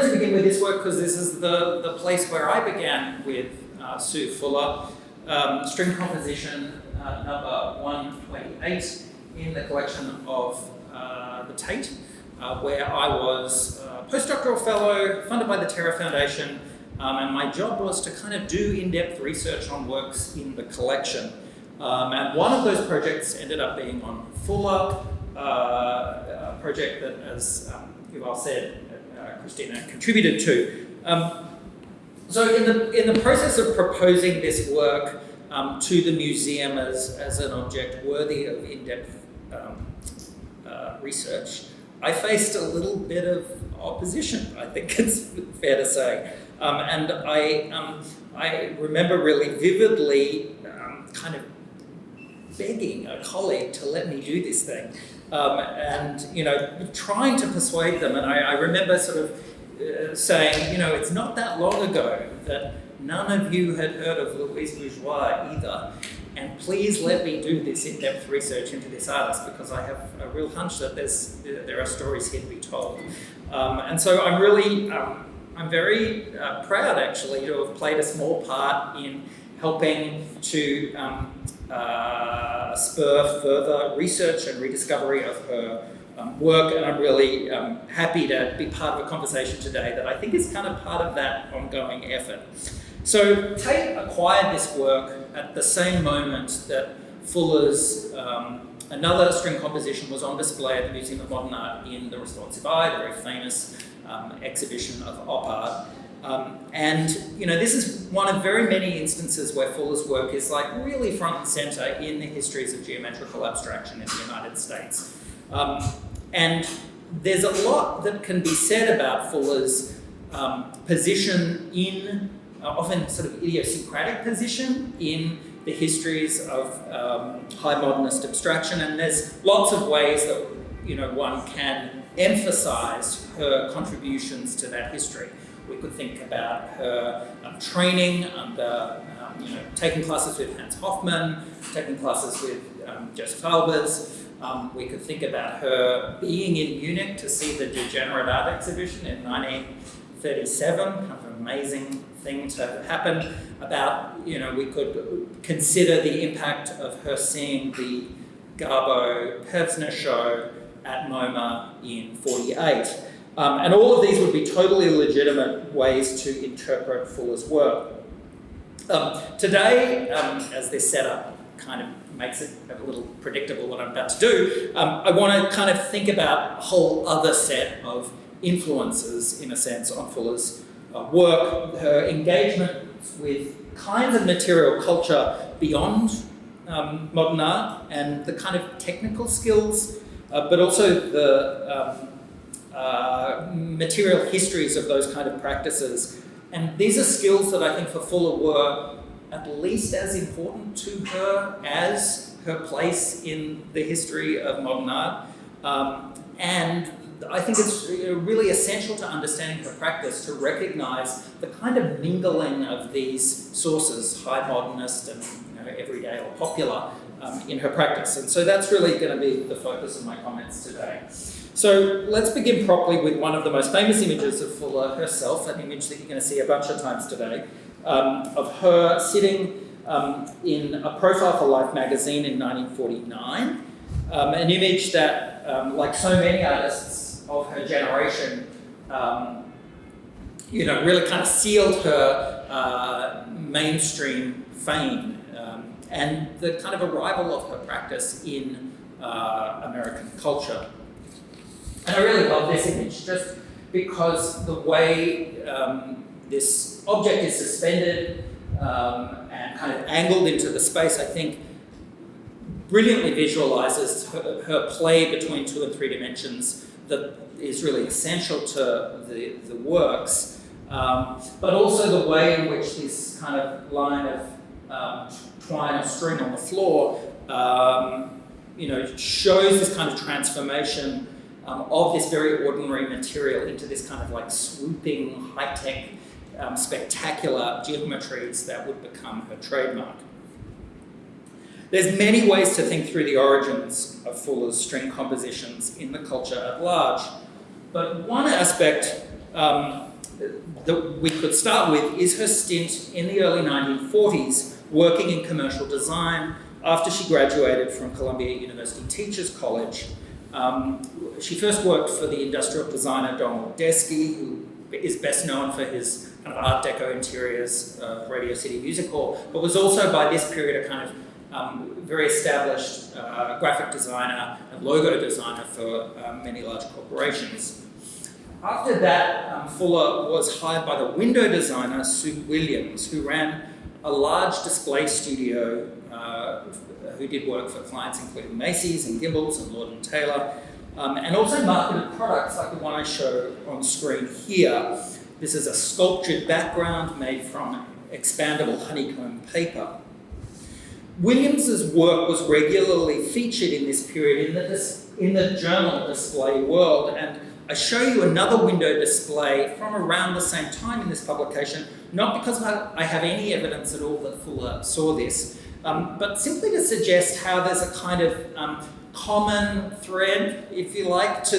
wanted to begin with this work because this is the place where I began with Sue Fuller, string composition number 128 in the collection of the Tate, where I was a postdoctoral fellow funded by the Terra Foundation, and my job was to kind of do in-depth research on works in the collection. And one of those projects ended up being on Fuller, a project that, as Yuval said, Christina contributed to. So in the process of proposing this work to the museum as an object worthy of in-depth research, I faced a little bit of opposition, I think it's fair to say. And I remember really vividly kind of begging a colleague to let me do this thing. And, you know, trying to persuade them. And I remember sort of saying, you know, it's not that long ago that none of you had heard of Louise Bourgeois either. And please let me do this in-depth research into this artist, because I have a real hunch that there are stories here to be told. And so I'm really, I'm very proud actually to have played a small part in helping to spur further research and rediscovery of her work, and I'm really happy to be part of a conversation today that I think is kind of part of that ongoing effort. So Tate acquired this work at the same moment that Fuller's another string composition was on display at the Museum of Modern Art in the Responsive Eye, the very famous exhibition of op art. And you know, this is one of very many instances where Fuller's work is like really front and center in the histories of geometrical abstraction in the United States. And there's a lot that can be said about Fuller's position in, often sort of idiosyncratic position in the histories of high modernist abstraction. And there's lots of ways that, you know, one can emphasize her contributions to that history. We could think about her training under, you know, taking classes with Hans Hofmann, taking classes with Joseph Albers. We could think about her being in Munich to see the Degenerate Art exhibition in 1937, kind of an amazing thing to happen. About, you know, we could consider the impact of her seeing the Garbo Pevsner show at MoMA in 48. And all of these would be totally legitimate ways to interpret Fuller's work. Today, as this setup kind of makes it a little predictable what I'm about to do, I want to kind of think about a whole other set of influences, in a sense, on Fuller's work, her engagement with kinds of material culture beyond modern art, and the kind of technical skills, but also the material histories of those kind of practices. And these are skills that I think for Fuller were at least as important to her as her place in the history of modern art. And I think it's really essential to understanding her practice to recognize the kind of mingling of these sources, high modernist and, you know, everyday or popular, in her practice. And so that's really going to be the focus of my comments today. So let's begin properly with one of the most famous images of Fuller herself, an image that you're going to see a bunch of times today, of her sitting in a profile for Life magazine in 1949, an image that, like so many artists of her generation, you know, really kind of sealed her mainstream fame and the kind of arrival of her practice in American culture. And I really love this image just because the way this object is suspended and kind of angled into the space, I think, brilliantly visualizes her play between 2 and 3 dimensions that is really essential to the works, but also the way in which this kind of line of twine or string on the floor, you know, shows this kind of transformation of this very ordinary material into this kind of like swooping, high-tech, spectacular geometries that would become her trademark. There's many ways to think through the origins of Fuller's string compositions in the culture at large, but one aspect that we could start with is her stint in the early 1940s working in commercial design after she graduated from Columbia University Teachers College. She first worked for the industrial designer Donald Desky, who is best known for his kind of Art Deco interiors of Radio City Music Hall, but was also by this period a kind of very established graphic designer and logo designer for many large corporations. After that, Fuller was hired by the window designer Sue Williams, who ran a large display studio who did work for clients including Macy's and Gimbels and Lord & Taylor, and also marketed products like the one I show on screen here. This is a sculptured background made from expandable honeycomb paper. Williams's work was regularly featured in this period in the journal display world, and I show you another window display from around the same time in this publication, not because I have any evidence at all that Fuller saw this, but simply to suggest how there's a kind of common thread, if you like, to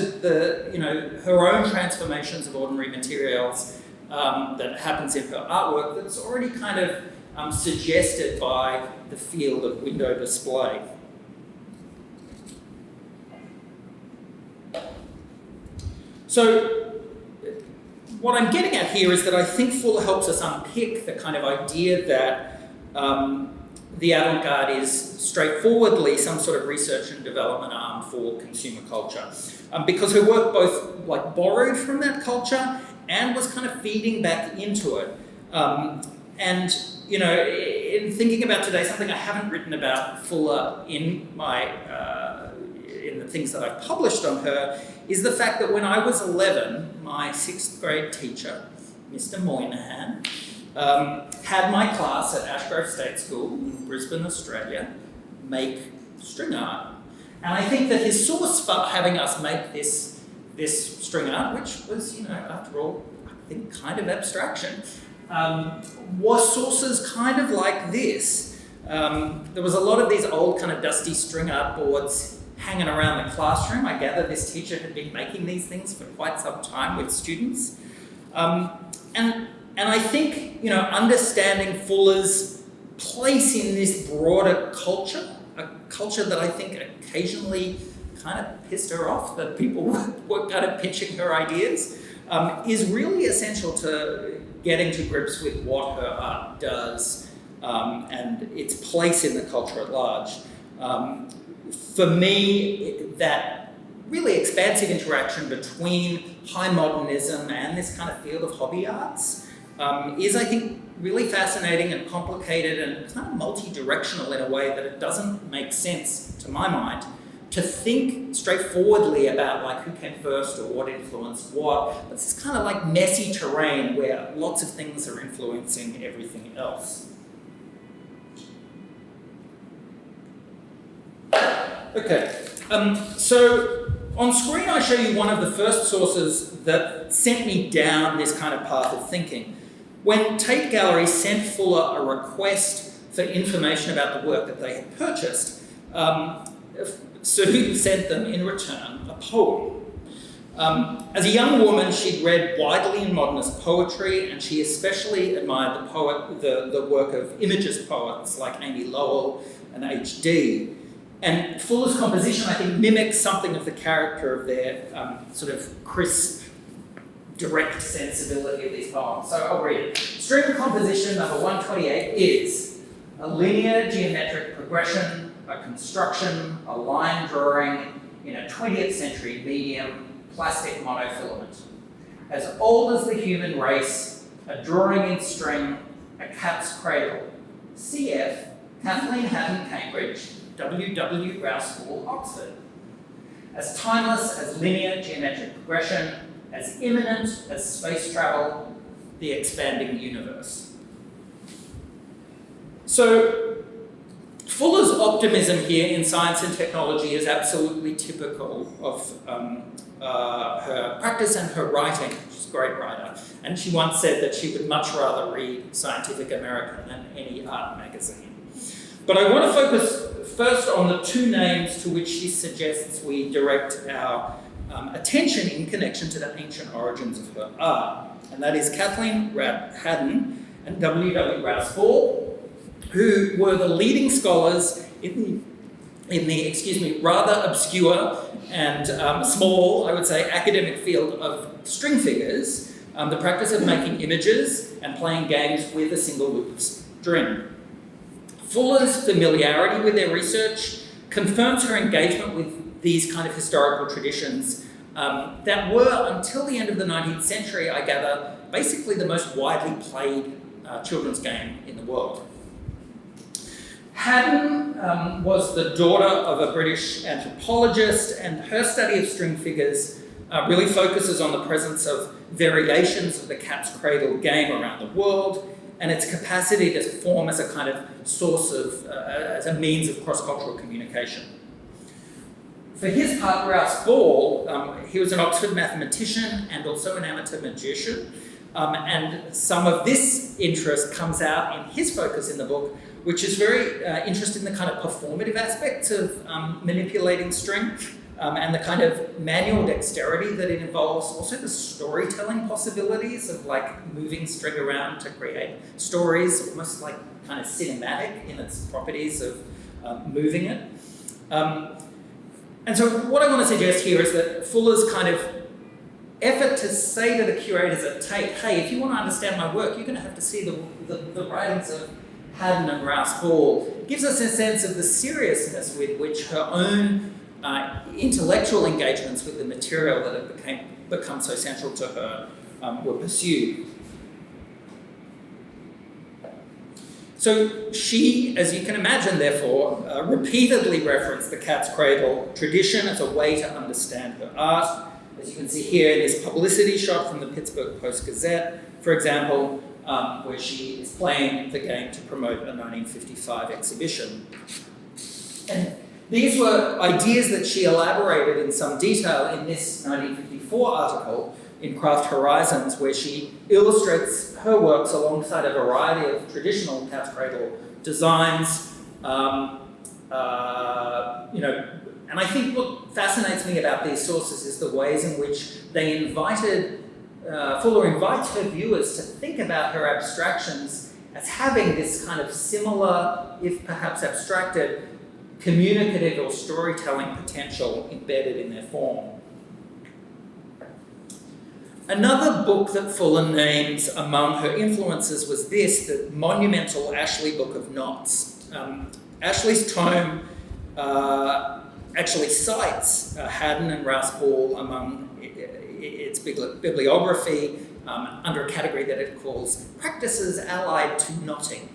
her own transformations of ordinary materials that happens in her artwork that's already kind of suggested by the field of window display. So what I'm getting at here is that I think Fuller helps us unpick the kind of idea that the avant-garde is straightforwardly some sort of research and development arm for consumer culture, because her work both borrowed from that culture and was kind of feeding back into it. And in thinking about today, something I haven't written about Fuller in in the things that I've published on her is the fact that when I was 11, my 6th grade teacher, Mr. Moynihan, had my class at Ashgrove State School in Brisbane, Australia, make string art. And I think that his source for having us make this string art, which was, after all, I think kind of abstraction, was sources kind of like this. There was a lot of these old kind of dusty string art boards hanging around the classroom. I gather this teacher had been making these things for quite some time with students. And I think, understanding Fuller's place in this broader culture, a culture that I think occasionally kind of pissed her off, that people were kind of pitching her ideas, is really essential to getting to grips with what her art does and its place in the culture at large. For me, that really expansive interaction between high modernism and this kind of field of hobby arts is, I think, really fascinating and complicated and kind of multi-directional in a way that it doesn't make sense, to my mind, to think straightforwardly about who came first or what influenced what. It's kind of messy terrain where lots of things are influencing everything else. Okay, so on screen I show you one of the first sources that sent me down this kind of path of thinking. When Tate Gallery sent Fuller a request for information about the work that they had purchased, Sue sent them in return a poem. As a young woman, she'd read widely in modernist poetry, and she especially admired the work of Imagist poets like Amy Lowell and H.D. And Fuller's composition, I think, mimics something of the character of their sort of crisp, direct sensibility of these poems. So I'll read it. String composition number 128 is a linear geometric progression, a construction, a line drawing in a 20th century medium plastic monofilament. As old as the human race, a drawing in string, a cat's cradle. CF, Kathleen Hatton, Cambridge, W.W. Rouse School, Oxford. As timeless as linear geometric progression, as imminent as space travel, the expanding universe. So, Fuller's optimism here in science and technology is absolutely typical of her practice and her writing. She's a great writer. And she once said that she would much rather read Scientific American than any art magazine. But I want to focus first on the two names to which she suggests we direct our attention in connection to the ancient origins of her art. and that is Kathleen Haddon and W.W. Rouse Ball, who were the leading scholars in the rather obscure and small, I would say, academic field of string figures, the practice of making images and playing games with a single loop of string. Fuller's familiarity with their research confirms her engagement with these kind of historical traditions that were, until the end of the 19th century, I gather, basically the most widely played children's game in the world. Haddon was the daughter of a British anthropologist, and her study of string figures really focuses on the presence of variations of the cat's cradle game around the world and its capacity to form as a kind of source of, as a means of cross-cultural communication. For his part, Rouse Ball, he was an Oxford mathematician and also an amateur magician, and some of this interest comes out in his focus in the book, which is very interested in the kind of performative aspects of manipulating string and the kind of manual dexterity that it involves, also the storytelling possibilities of like moving string around to create stories, almost like kind of cinematic in its properties of moving it. And so what I want to suggest here is that Fuller's kind of effort to say to the curators at Tate, hey, if you want to understand my work, you're going to have to see the writings of Haddon and Rouse Ball, gives us a sense of the seriousness with which her own intellectual engagements with the material that had become so central to her were pursued. So she, as you can imagine, therefore, repeatedly referenced the cat's cradle tradition as a way to understand her art. As you can see here in this publicity shot from the Pittsburgh Post-Gazette, for example, where she is playing the game to promote a 1955 exhibition. And these were ideas that she elaborated in some detail in this 1954 article in Craft Horizons, where she illustrates her works alongside a variety of traditional cat's cradle designs. And I think what fascinates me about these sources is the ways in which they Fuller invites her viewers to think about her abstractions as having this kind of similar, if perhaps abstracted, communicative or storytelling potential embedded in their form. Another book that Fuller names among her influences was this, the monumental Ashley Book of Knots. Ashley's tome actually cites Haddon and Rouse Ball among its bibliography under a category that it calls practices allied to knotting.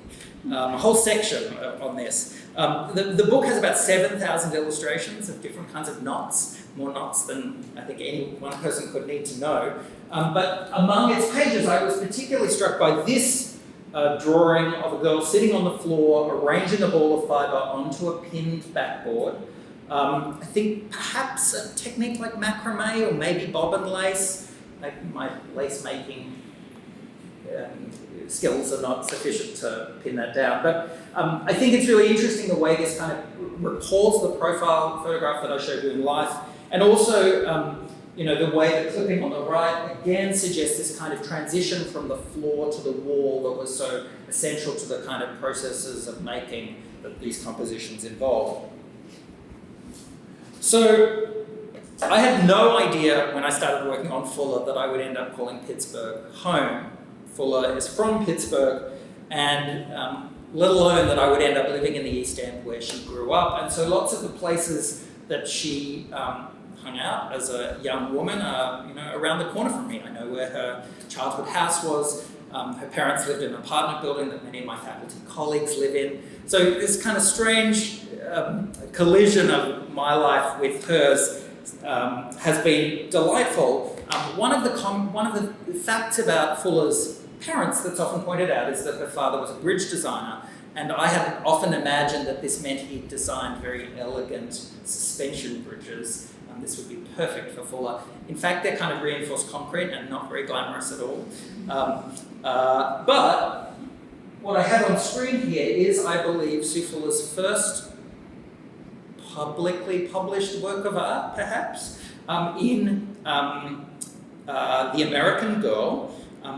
A whole section on this. The book has about 7,000 illustrations of different kinds of knots, more knots than I think any one person could need to know. But among its pages, I was particularly struck by this drawing of a girl sitting on the floor, arranging a ball of fibre onto a pinned backboard. I think perhaps a technique like macrame or maybe bobbin lace. Maybe my lace making skills are not sufficient to pin that down. But I think it's really interesting the way this kind of recalls the profile photograph that I showed you in life. And also, the way the clipping on the right again suggests this kind of transition from the floor to the wall that was so essential to the kind of processes of making that these compositions involve. So I had no idea when I started working on Fuller that I would end up calling Pittsburgh home. Fuller is from Pittsburgh, and let alone that I would end up living in the East End where she grew up. And so lots of the places that she hung out as a young woman are, around the corner from me. I know where her childhood house was. Her parents lived in an apartment building that many of my faculty colleagues live in. So this kind of strange collision of my life with hers has been delightful. One of the facts about Fuller's parents that's often pointed out is that her father was a bridge designer, and I had often imagined that this meant he designed very elegant suspension bridges. This would be perfect for Fuller. In fact, they're kind of reinforced concrete and not very glamorous at all. But what I have on screen here is, I believe, Sue Fuller's first publicly published work of art, perhaps, in The American Girl,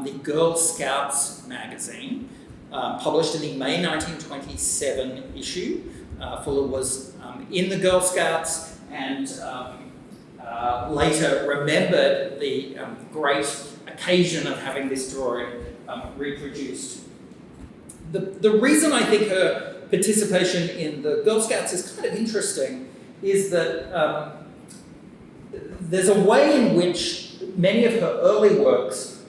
the Girl Scouts magazine, published in the May 1927 issue. Fuller was in the Girl Scouts and later remembered the great occasion of having this drawing reproduced. The reason I think her participation in the Girl Scouts is kind of interesting is that there's a way in which many of her early works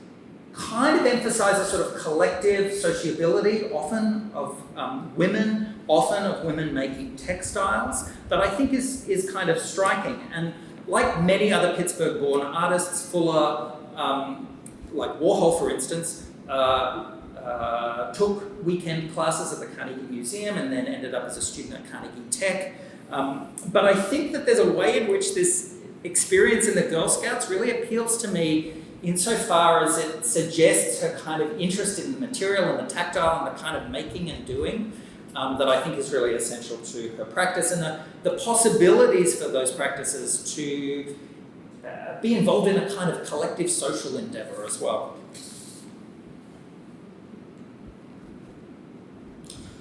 kind of emphasize a sort of collective sociability, often of women making textiles, that I think is kind of striking. And like many other Pittsburgh-born artists, Fuller, like Warhol for instance, took weekend classes at the Carnegie Museum and then ended up as a student at Carnegie Tech. But I think that there's a way in which this experience in the Girl Scouts really appeals to me insofar as it suggests her kind of interest in the material and the tactile and the kind of making and doing that I think is really essential to her practice, and the possibilities for those practices to be involved in a kind of collective social endeavour as well.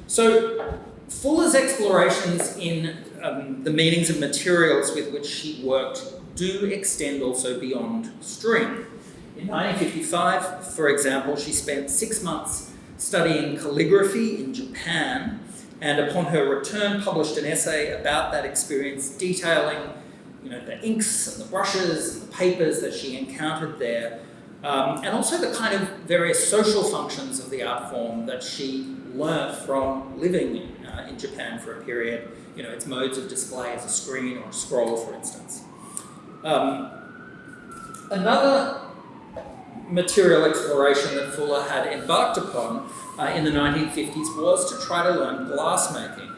So Fuller's explorations in the meanings of materials with which she worked do extend also beyond string. In 1955, for example, she spent 6 months studying calligraphy in Japan, and upon her return published an essay about that experience, detailing the inks and the brushes and the papers that she encountered there, and also the kind of various social functions of the art form that she learnt from living in Japan for a period, its modes of display as a screen or a scroll, for instance. Another material exploration that Fuller had embarked upon in the 1950s was to try to learn glassmaking.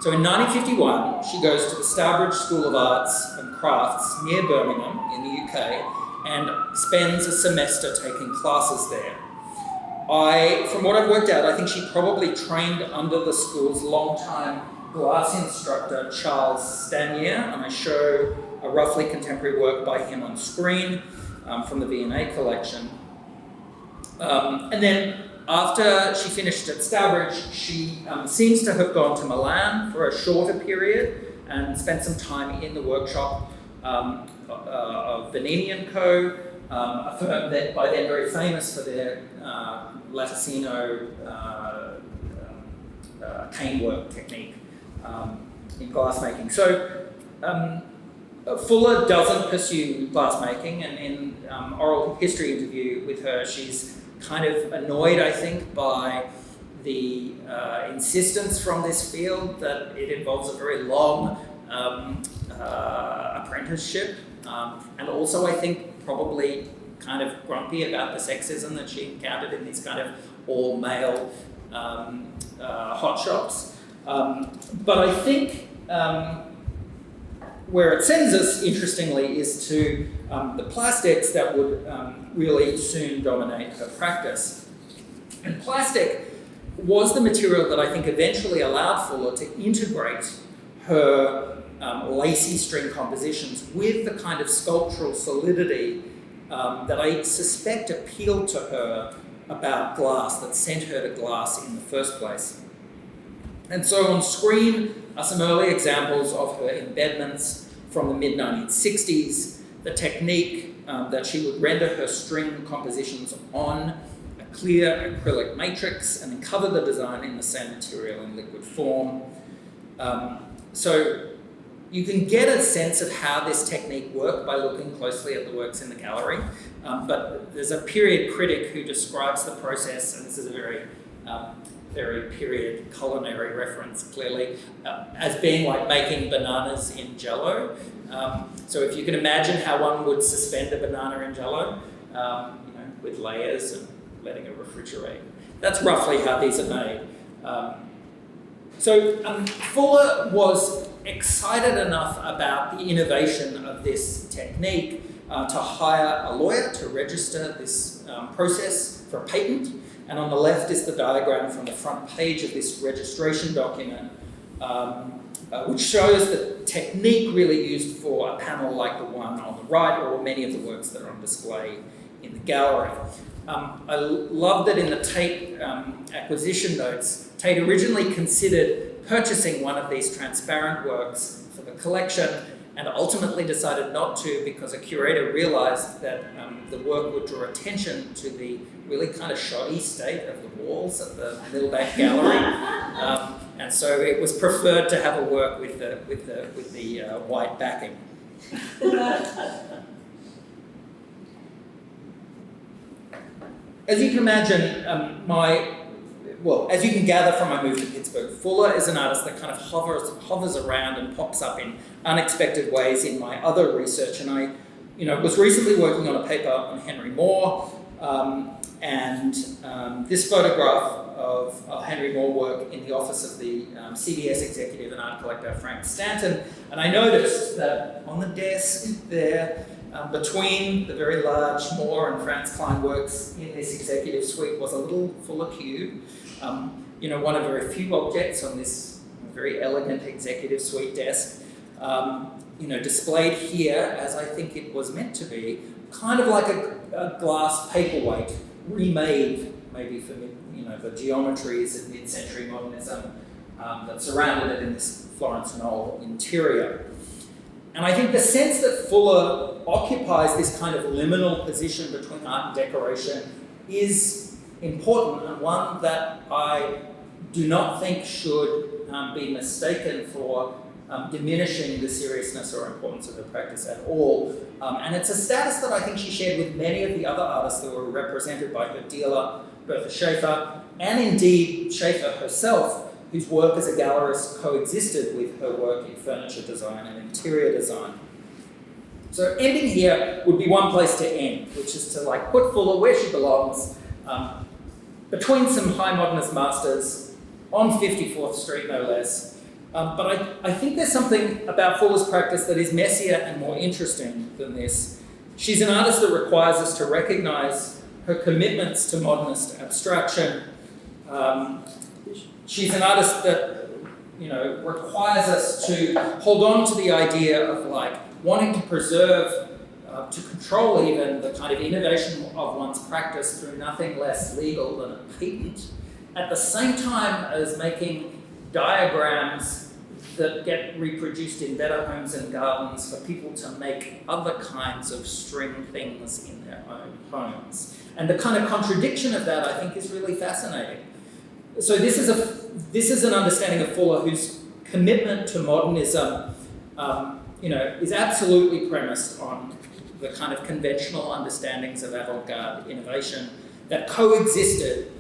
So in 1951, she goes to the Stourbridge School of Arts and Crafts near Birmingham in the UK and spends a semester taking classes there. From what I've worked out, I think she probably trained under the school's long-time glass instructor, Charles Stanier, and I show a roughly contemporary work by him on screen from the V&A collection. And then after she finished at Stourbridge, she seems to have gone to Milan for a shorter period and spent some time in the workshop of Vanini Co, a firm that by then very famous for their Latticino canework technique in glassmaking. So Fuller doesn't pursue glassmaking, and in oral history interview with her, she's kind of annoyed, I think, by the insistence from this field that it involves a very long apprenticeship, and also I think probably kind of grumpy about the sexism that she encountered in these kind of all-male hot shops. But I think where it sends us, interestingly, is to the plastics that would really soon dominate her practice. And plastic was the material that I think eventually allowed Fuller to integrate her lacy string compositions with the kind of sculptural solidity that I suspect appealed to her about glass, that sent her to glass in the first place. And so on screen are some early examples of her embedments from the mid-1960s, the technique that she would render her string compositions on a clear acrylic matrix and then cover the design in the same material in liquid form. So you can get a sense of how this technique worked by looking closely at the works in the gallery, but there's a period critic who describes the process, and this is a very period culinary reference, clearly, as being like making bananas in Jell-O. So if you can imagine how one would suspend a banana in Jell-O, with layers and letting it refrigerate. That's roughly how these are made. So Fuller was excited enough about the innovation of this technique to hire a lawyer to register this process for a patent. And on the left is the diagram from the front page of this registration document, which shows the technique really used for a panel like the one on the right, or many of the works that are on display in the gallery. I love that in the Tate acquisition notes, Tate originally considered purchasing one of these transparent works for the collection and ultimately decided not to because a curator realised that the work would draw attention to the really kind of shoddy state of the walls at the Millbank Gallery, and so it was preferred to have a work with the white backing. As you can imagine, as you can gather from my move to Pittsburgh, Fuller is an artist that kind of hovers around and pops up in unexpected ways in my other research. And I, was recently working on a paper on Henry Moore, and this photograph of Henry Moore work in the office of the CBS executive and art collector Frank Stanton. And I noticed that on the desk there, between the very large Moore and Franz Klein works in this executive suite was a little Fuller cube. One of very few objects on this very elegant executive suite desk. Displayed here, as I think it was meant to be, kind of like a glass paperweight, remade maybe for the geometries of mid-century modernism that surrounded it in this Florence Knoll interior. And I think the sense that Fuller occupies this kind of liminal position between art and decoration is important, and one that I do not think should be mistaken for diminishing the seriousness or importance of the practice at all. And it's a status that I think she shared with many of the other artists that were represented by her dealer, Bertha Schaefer, and indeed Schaefer herself, whose work as a gallerist coexisted with her work in furniture design and interior design. So ending here would be one place to end, which is to put Fuller where she belongs, between some high modernist masters on 54th Street, no less. But I think there's something about Fuller's practice that is messier and more interesting than this. She's an artist that requires us to recognise her commitments to modernist abstraction. She's an artist that, requires us to hold on to the idea of wanting to preserve, to control even the kind of innovation of one's practice through nothing less legal than a patent, at the same time as making diagrams that get reproduced in better homes and gardens for people to make other kinds of string things in their own homes. And the kind of contradiction of that, I think, is really fascinating. So this is an understanding of Fuller whose commitment to modernism, is absolutely premised on the kind of conventional understandings of avant-garde innovation that coexisted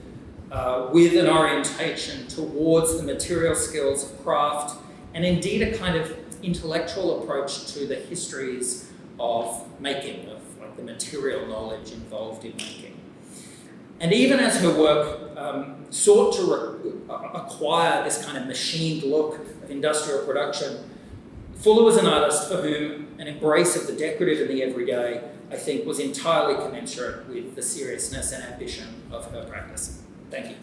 with an orientation towards the material skills of craft and indeed a kind of intellectual approach to the histories of making, of the material knowledge involved in making. And even as her work sought to acquire this kind of machined look of industrial production, Fuller was an artist for whom an embrace of the decorative and the everyday, I think, was entirely commensurate with the seriousness and ambition of her practice. Thank you.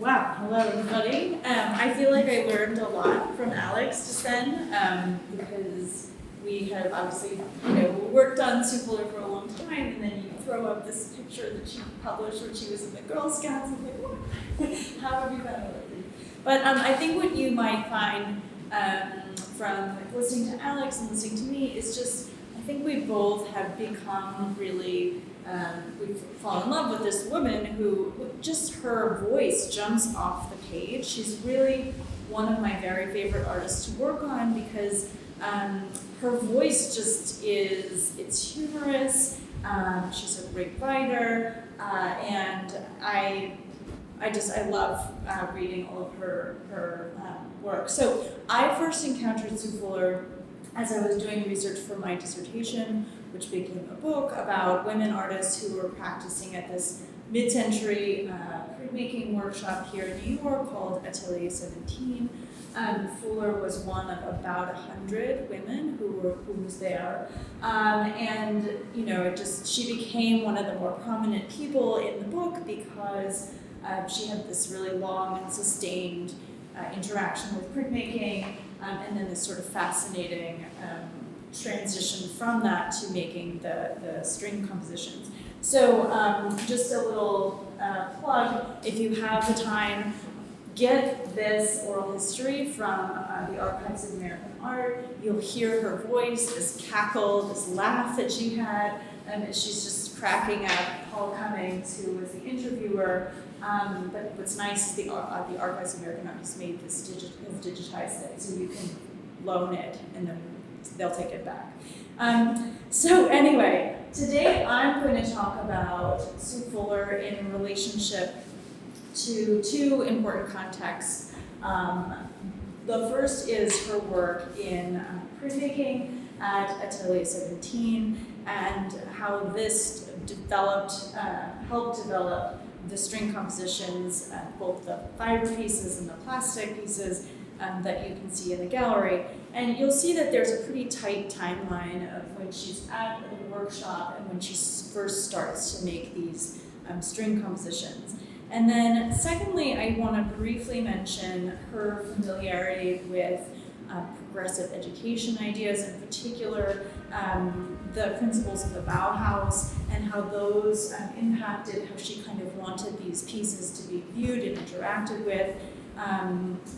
Wow, hello everybody. I feel like I learned a lot from Alex just then because we have obviously worked on Sue Fuller for a long time, and then you throw up this picture that she published when she was in the Girl Scouts. I'm like, what? How have you found it? But I think what you might find from listening to Alex and listening to me is just, I think we both have become really, we've fallen in love with this woman who just her voice jumps off the page. She's really one of my very favorite artists to work on because her voice just it's humorous, she's a great writer, and I love reading all of her work. So I first encountered Sue Fuller as I was doing research for my dissertation, which became a book about women artists who were practicing at this mid-century printmaking workshop here in New York called Atelier 17. Fuller was one of about 100 women who was there, and she became one of the more prominent people in the book because she had this really long and sustained interaction with printmaking, and then this sort of fascinating transition from that to making the string compositions. So just a little plug, if you have the time, get this oral history from the Archives of American Art. You'll hear her voice, this cackle, this laugh that she had, and she's just cracking up. Paul Cummings, who was the interviewer. But what's nice is the Archives of American Art has made this digitized it, so you can loan it and then they'll take it back. So anyway, today I'm going to talk about Sue Fuller in relationship to two important contexts. The first is her work in printmaking at Atelier 17 and how this helped develop the string compositions, both the fiber pieces and the plastic pieces that you can see in the gallery. And you'll see that there's a pretty tight timeline of when she's at the workshop and when she first starts to make these string compositions. And then secondly, I want to briefly mention her familiarity with progressive education ideas, in particular the principles of the Bauhaus and how those impacted how she kind of wanted these pieces to be viewed and interacted with,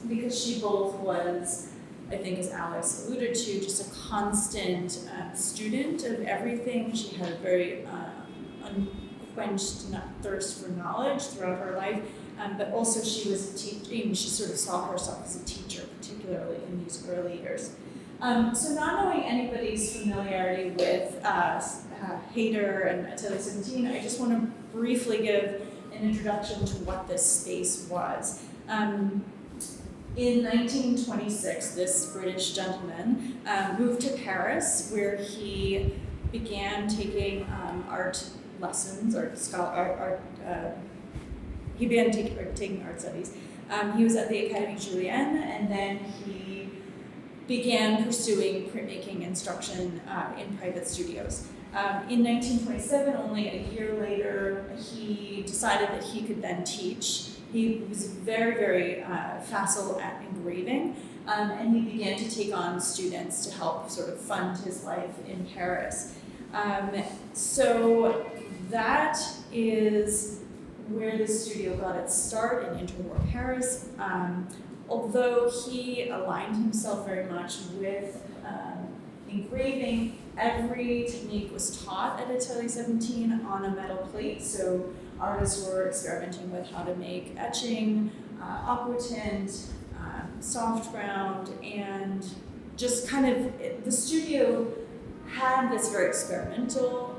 because she both was, I think as Alex alluded to, just a constant student of everything. She had a very unquenched thirst for knowledge throughout her life, but also she was a teacher. She sort of saw herself as a teacher, particularly in these early years. So not knowing anybody's familiarity with Hayter and Atelier 17, I just want to briefly give an introduction to what this space was. In 1926, this British gentleman moved to Paris, where he began taking art lessons, he began taking art studies. He was at the Académie Julienne, and then he began pursuing printmaking instruction in private studios. In 1927, only a year later, he decided that he could then teach. He was very, very facile at engraving, and he began to take on students to help sort of fund his life in Paris. So that is where the studio got its start in interwar Paris. Although he aligned himself very much with engraving, every technique was taught at Atelier 17 on a metal plate. So artists were experimenting with how to make etching, aquatint, soft ground, and just kind of, the studio had this very experimental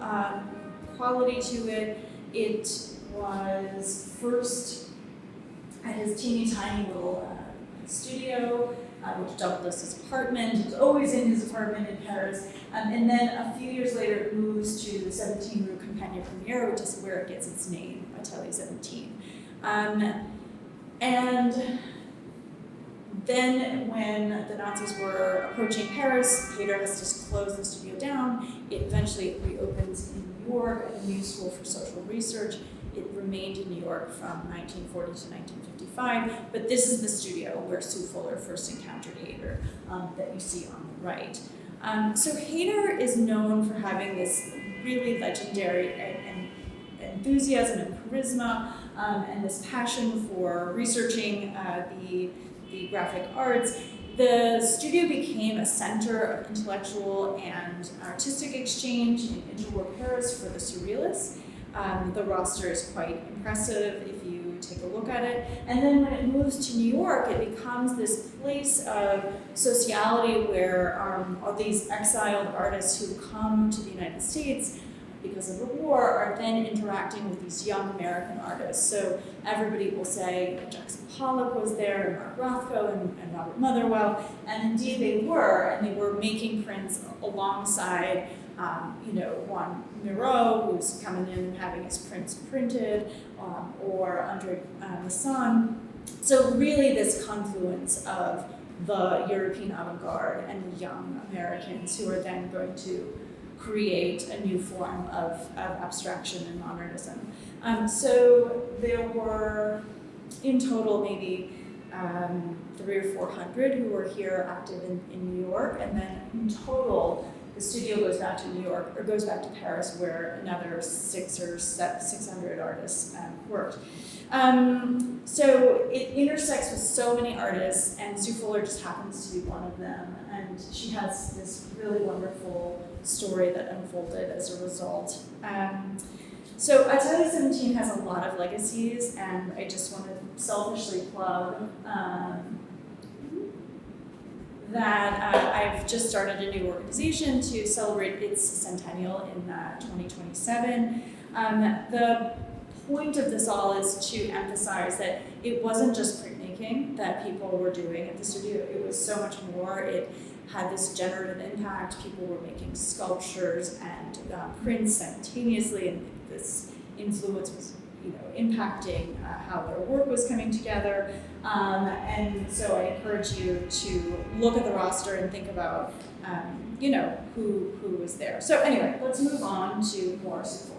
quality to it. It was first at his teeny tiny little studio, which doubled as his apartment. He was always in his apartment in Paris. And then a few years later, it moves to the 17 Rue Campagne Premiere, which is where it gets its name, Atelier 17. And then when the Nazis were approaching Paris, Hayter has to close the studio down. It eventually reopens in New York at the New School for Social Research. It remained in New York from 1940 to 1955, but this is the studio where Sue Fuller first encountered Hayter that you see on the right. So Hayter is known for having this really legendary enthusiasm and charisma, and this passion for researching the graphic arts. The studio became a center of intellectual and artistic exchange in interwar Paris for the Surrealists. The roster is quite impressive if you take a look at it. And then when it moves to New York, it becomes this place of sociality where all these exiled artists who come to the United States because of the war are then interacting with these young American artists. So everybody will say Jackson Pollock was there, and Mark Rothko, and Robert Motherwell, and indeed they were, and they were making prints alongside Juan Miro, who's coming in and having his prints printed, or Andre Masson. So really this confluence of the European avant-garde and the young Americans who are then going to create a new form of abstraction and modernism. So there were, in total, maybe 300 or 400 who were here active in New York, and then in total, the studio goes back to New York, or goes back to Paris, where another 600 artists worked. So it intersects with so many artists, and Sue Fuller just happens to be one of them, and she has this really wonderful story that unfolded as a result. So Atelier 17 has a lot of legacies, and I just want to selfishly plug that I've just started a new organization to celebrate its centennial in 2027. The point of this all is to emphasize that it wasn't just printmaking that people were doing at the studio, it was so much more. It had this generative impact. People were making sculptures and prints simultaneously, and this influence was, impacting how their work was coming together. And so I encourage you to look at the roster and think about, who was there. So anyway, let's move on to more Sue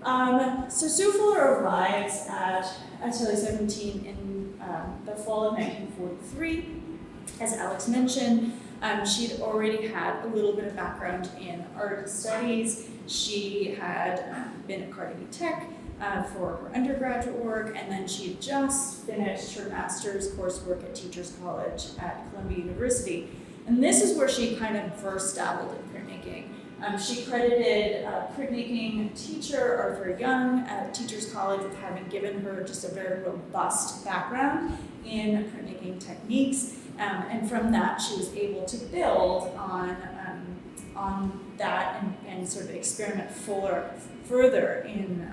Fuller. So Sue Fuller arrives at Atelier 17 in the fall of 1943. As Alex mentioned, she'd already had a little bit of background in art studies. She had been at Carnegie Tech for her undergraduate work, and then she had just finished her master's coursework at Teachers College at Columbia University. And this is where she kind of first dabbled in printmaking. She credited printmaking teacher Arthur Young at Teachers College with having given her just a very robust background in printmaking techniques. And from that, she was able to build on that and sort of experiment further in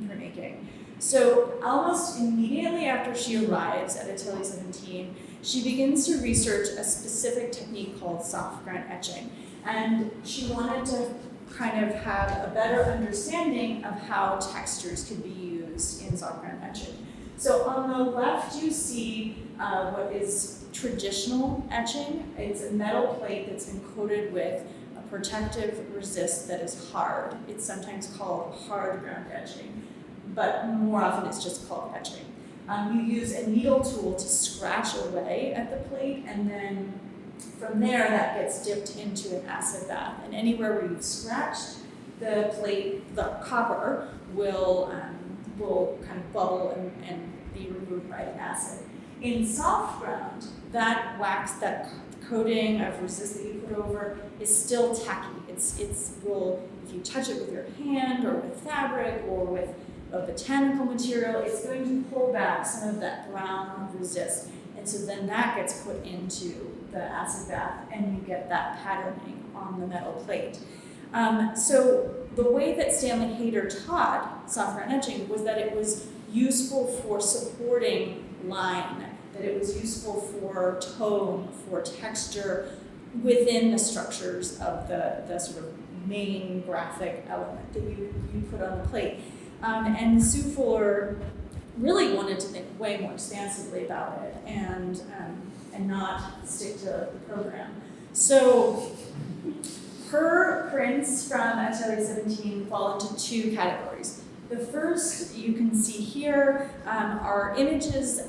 printmaking. So almost immediately after she arrives at Atelier 17, she begins to research a specific technique called soft ground etching. And she wanted to kind of have a better understanding of how textures could be used in soft ground etching. So on the left, you see what is traditional etching. It's a metal plate that's been coated with a protective resist that is hard. It's sometimes called hard ground etching, but more often it's just called etching. You use a needle tool to scratch away at the plate, and then from there that gets dipped into an acid bath. And anywhere where you've scratched the plate, the copper will kind of bubble and be removed by the acid. In soft ground, that wax, that coating of resist that you put over is still tacky. It's will, if you touch it with your hand or with fabric or with a botanical material, it's going to pull back some of that brown resist. And so then that gets put into the acid bath and you get that patterning on the metal plate. So the way that Stanley Hayter taught soft ground etching was that it was useful for supporting line, that it was useful for tone, for texture within the structures of the sort of main graphic element that you put on the plate. And Sue Fuller really wanted to think way more expansively about it and not stick to the program. So her prints from Atelier 17 fall into two categories. The first you can see here are images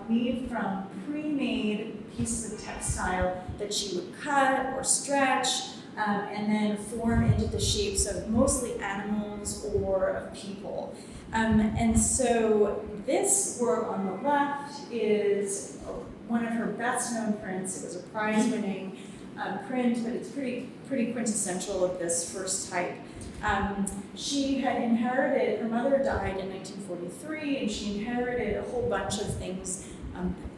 made from pre-made pieces of textile that she would cut or stretch and then form into the shapes of mostly animals or of people. And so this work on the left is one of her best known prints. It was a prize-winning print, but it's pretty quintessential of this first type. She had inherited, her mother died in 1943, and she inherited a whole bunch of things,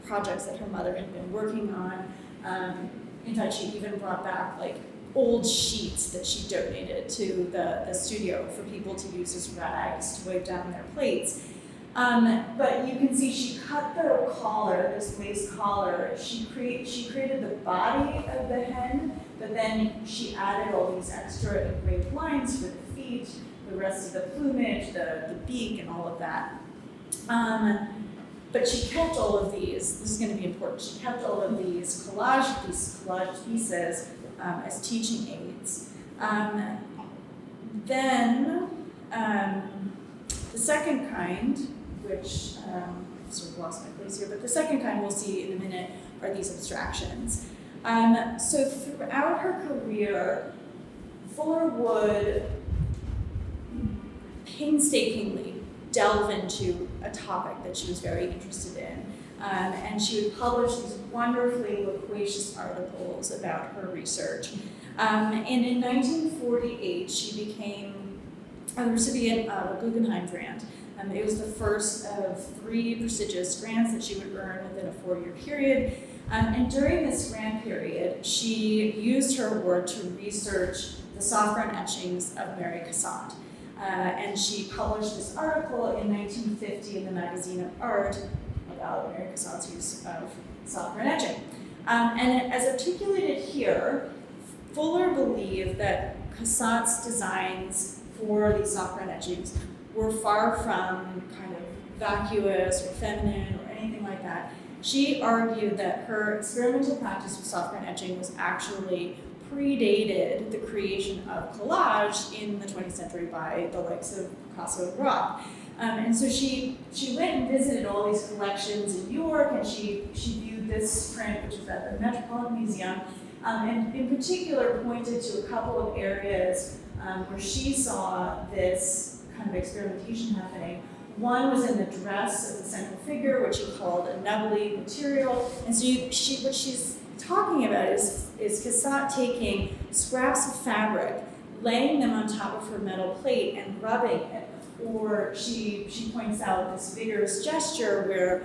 projects that her mother had been working on. In fact, she even brought back like old sheets that she donated to the studio for people to use as rags to wipe down their plates. But you can see she cut the collar, this lace collar. She created the body of the hen, but then she added all these extra engraved lines for the feet, the rest of the plumage, the beak, and all of that. But she kept all of these. This is going to be important. She kept all of these collage pieces as teaching aids. Then the second kind, which sort of lost my place here, but the second kind we'll see in a minute are these abstractions. So throughout her career, Fuller would painstakingly delve into a topic that she was very interested in. And she would publish these wonderfully loquacious articles about her research. And in 1948, she became a recipient of a Guggenheim grant. It was the first of 3 prestigious grants that she would earn within a 4-year period. And during this grant period, she used her award to research the soft ground etchings of Mary Cassatt. And she published this article in 1950 in the Magazine of Art about Mary Cassatt's use of soft ground etching. And as articulated here, Fuller believed that Cassatt's designs for these soft ground etchings were far from kind of vacuous or feminine or anything like that. She argued that her experimental practice with soft ground etching was actually predated the creation of collage in the 20th century by the likes of Picasso and Roth. And so she went and visited all these collections in New York, and she viewed this print, which is at the Metropolitan Museum, and in particular pointed to a couple of areas where she saw this kind of experimentation happening. One was in the dress of the central figure, which she called a nubbly material. And so what she's talking about is Cassatt taking scraps of fabric, laying them on top of her metal plate and rubbing it. Or she points out this vigorous gesture where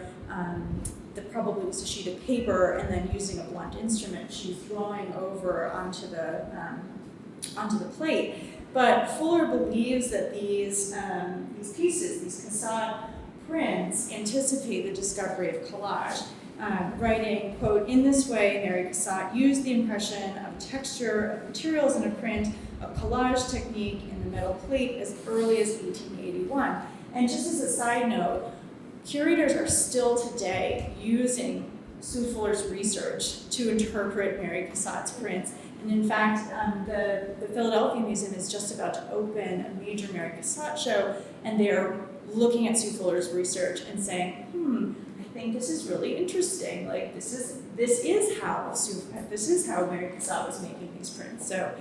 that probably was a sheet of paper, and then using a blunt instrument, she's drawing over onto the plate. But Fuller believes that these pieces, these Cassatt prints, anticipate the discovery of collage. Writing, quote, "In this way, Mary Cassatt used the impression of texture of materials in a print, a collage technique in the metal plate as early as 1881. And just as a side note, curators are still today using Sue Fuller's research to interpret Mary Cassatt's prints. And in fact, the Philadelphia Museum is just about to open a major Mary Cassatt show, and they're looking at Sue Fuller's research and saying, I think this is really interesting. Like this is how Mary Cassatt was making these prints. So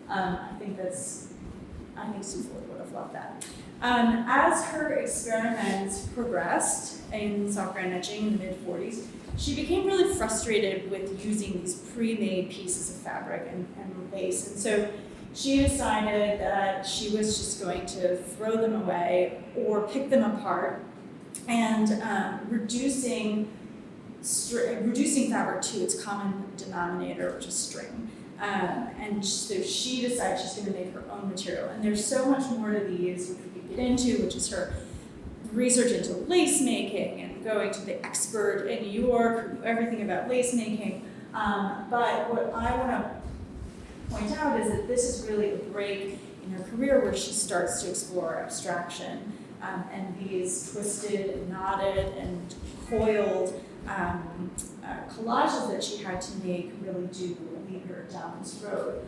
I think Sue Fuller would have loved that. As her experiments progressed in soft ground etching in the mid-40s, she became really frustrated with using these pre-made pieces of fabric and lace. And so she decided that she was just going to throw them away or pick them apart, and reducing fabric to its common denominator, which is string. And so she decided she's going to make her own material. And there's so much more to these, which we could get into, which is her research into lace making and going to the expert in New York who knew everything about lace making. But what I want to point out is that this is really a break in her career where she starts to explore abstraction. And these twisted and knotted and coiled collages that she had to make really do lead her down this road.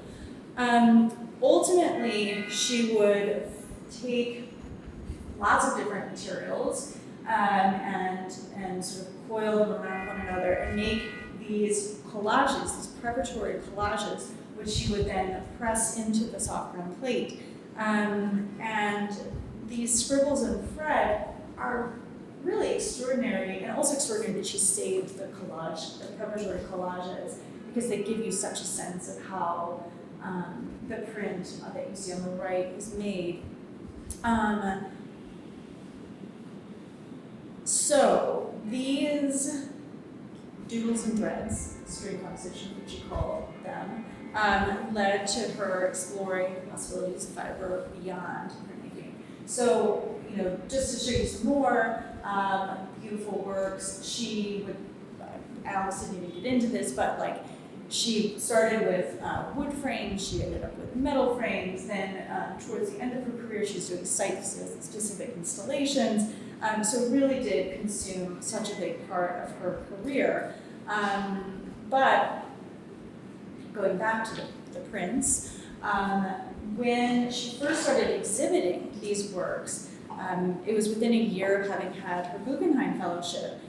Ultimately, she would take lots of different materials and sort of coil them around one another and make these collages, these preparatory collages, which she would then press into the soft ground plate. And these scribbles and thread are really extraordinary, and also extraordinary that she saved the preparatory collages, because they give you such a sense of how the print that you see on the right is made. So these doodles and threads, string composition, which you call them, led to her exploring the possibilities of fiber beyond printmaking. So, just to show you some more beautiful works, she would, Alice didn't even get into this, but she started with wood frames, she ended up with metal frames, then towards the end of her career she was doing site-specific installations, so really did consume such a big part of her career. But going back to the prints, when she first started exhibiting these works, It was within a year of having had her Guggenheim Fellowship.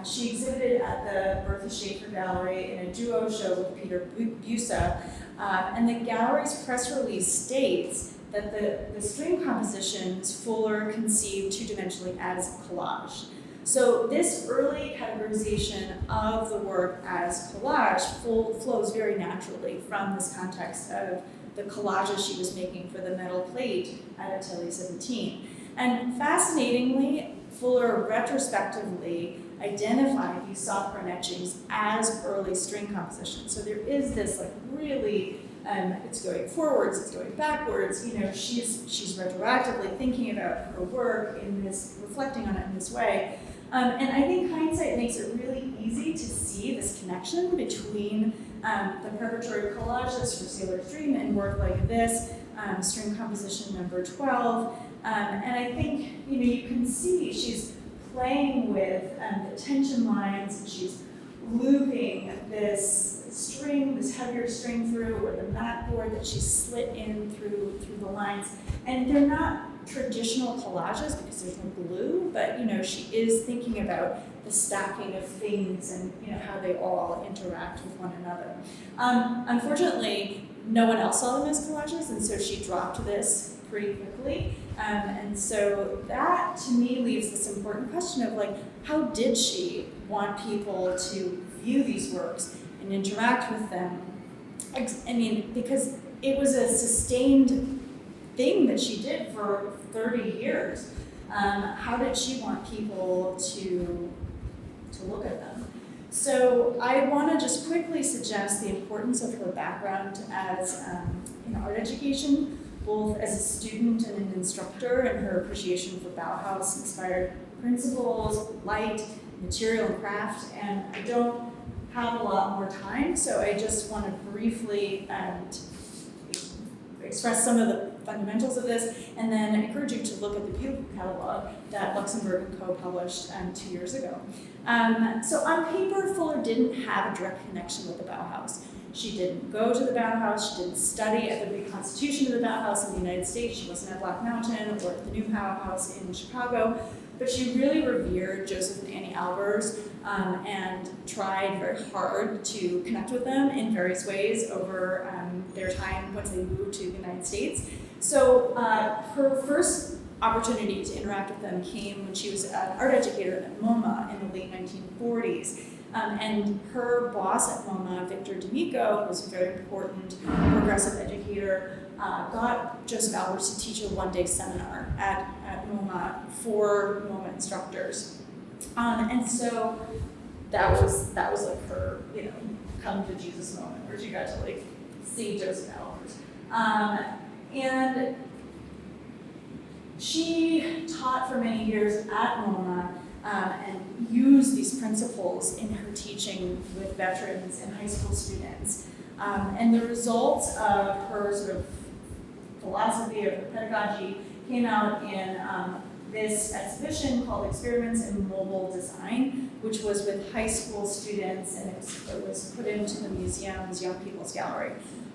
She exhibited at the Bertha Schaefer Gallery in a duo show with Peter Busa, and the gallery's press release states that the string compositions Fuller conceived two-dimensionally as collage. So this early categorization of the work as collage flows very naturally from this context of the collages she was making for the metal plate at Atelier 17. And fascinatingly, Fuller retrospectively identified these soft ground etchings as early string compositions. So there is this like really, it's going forwards, it's going backwards. You know, she's retroactively thinking about her work in this, reflecting on it in this way. And I think hindsight makes it really easy to see this connection between the preparatory collages for Sailor's Dream and work like this, string composition number 12. And I think, you know, you can see she's playing with the tension lines, and she's looping this string, this heavier string through, or the mat board that she's slit in through the lines. And they're not traditional collages because there's no glue, but you know, she is thinking about the stacking of things and you know how they all interact with one another. Unfortunately, no one else saw them as collages, and so she dropped this pretty quickly. And so that to me leaves this important question of like, how did she want people to view these works and interact with them? I mean, because it was a sustained thing that she did for 30 years. How did she want people to look at them? So I want to just quickly suggest the importance of her background as in art education, both as a student and an instructor, and her appreciation for Bauhaus-inspired principles, light, material, and craft. And I don't have a lot more time, so I just want to briefly express some of the fundamentals of this, and then I encourage you to look at the beautiful catalog that Luxembourg Co published 2 years ago. So on paper, Fuller didn't have a direct connection with the Bauhaus. She didn't go to the Bauhaus, she didn't study at the reconstitution of the Bauhaus in the United States, she wasn't at Black Mountain or at the new Bauhaus in Chicago, but she really revered Joseph and Annie Albers and tried very hard to connect with them in various ways over their time once they moved to the United States. So her first opportunity to interact with them came when she was an art educator at MoMA in the late 1940s. And her boss at MoMA, Victor D'Amico, was a very important progressive educator, got Joseph Albers to teach a one-day seminar at MoMA for MoMA instructors. And so that was like her, you know, come to Jesus moment, where she got to like see Joseph Albers. And she taught for many years at MoMA and used these principles in her teaching with veterans and high school students. And the results of her sort of philosophy of her pedagogy came out in this exhibition called Experiments in Mobile Design, which was with high school students, and it was put into the museum's Young People's Gallery.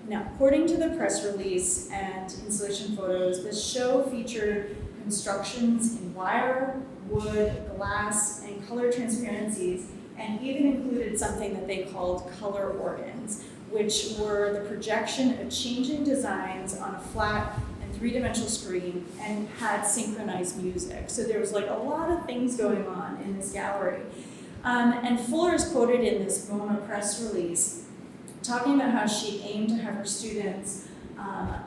Now, according to the press release and installation photos, the show featured constructions in wire, wood, glass, and color transparencies, and even included something that they called color organs, which were the projection of changing designs on a flat and three-dimensional screen and had synchronized music. So there was like a lot of things going on in this gallery. And Fuller is quoted in this MoMA press release talking about how she aimed to have her students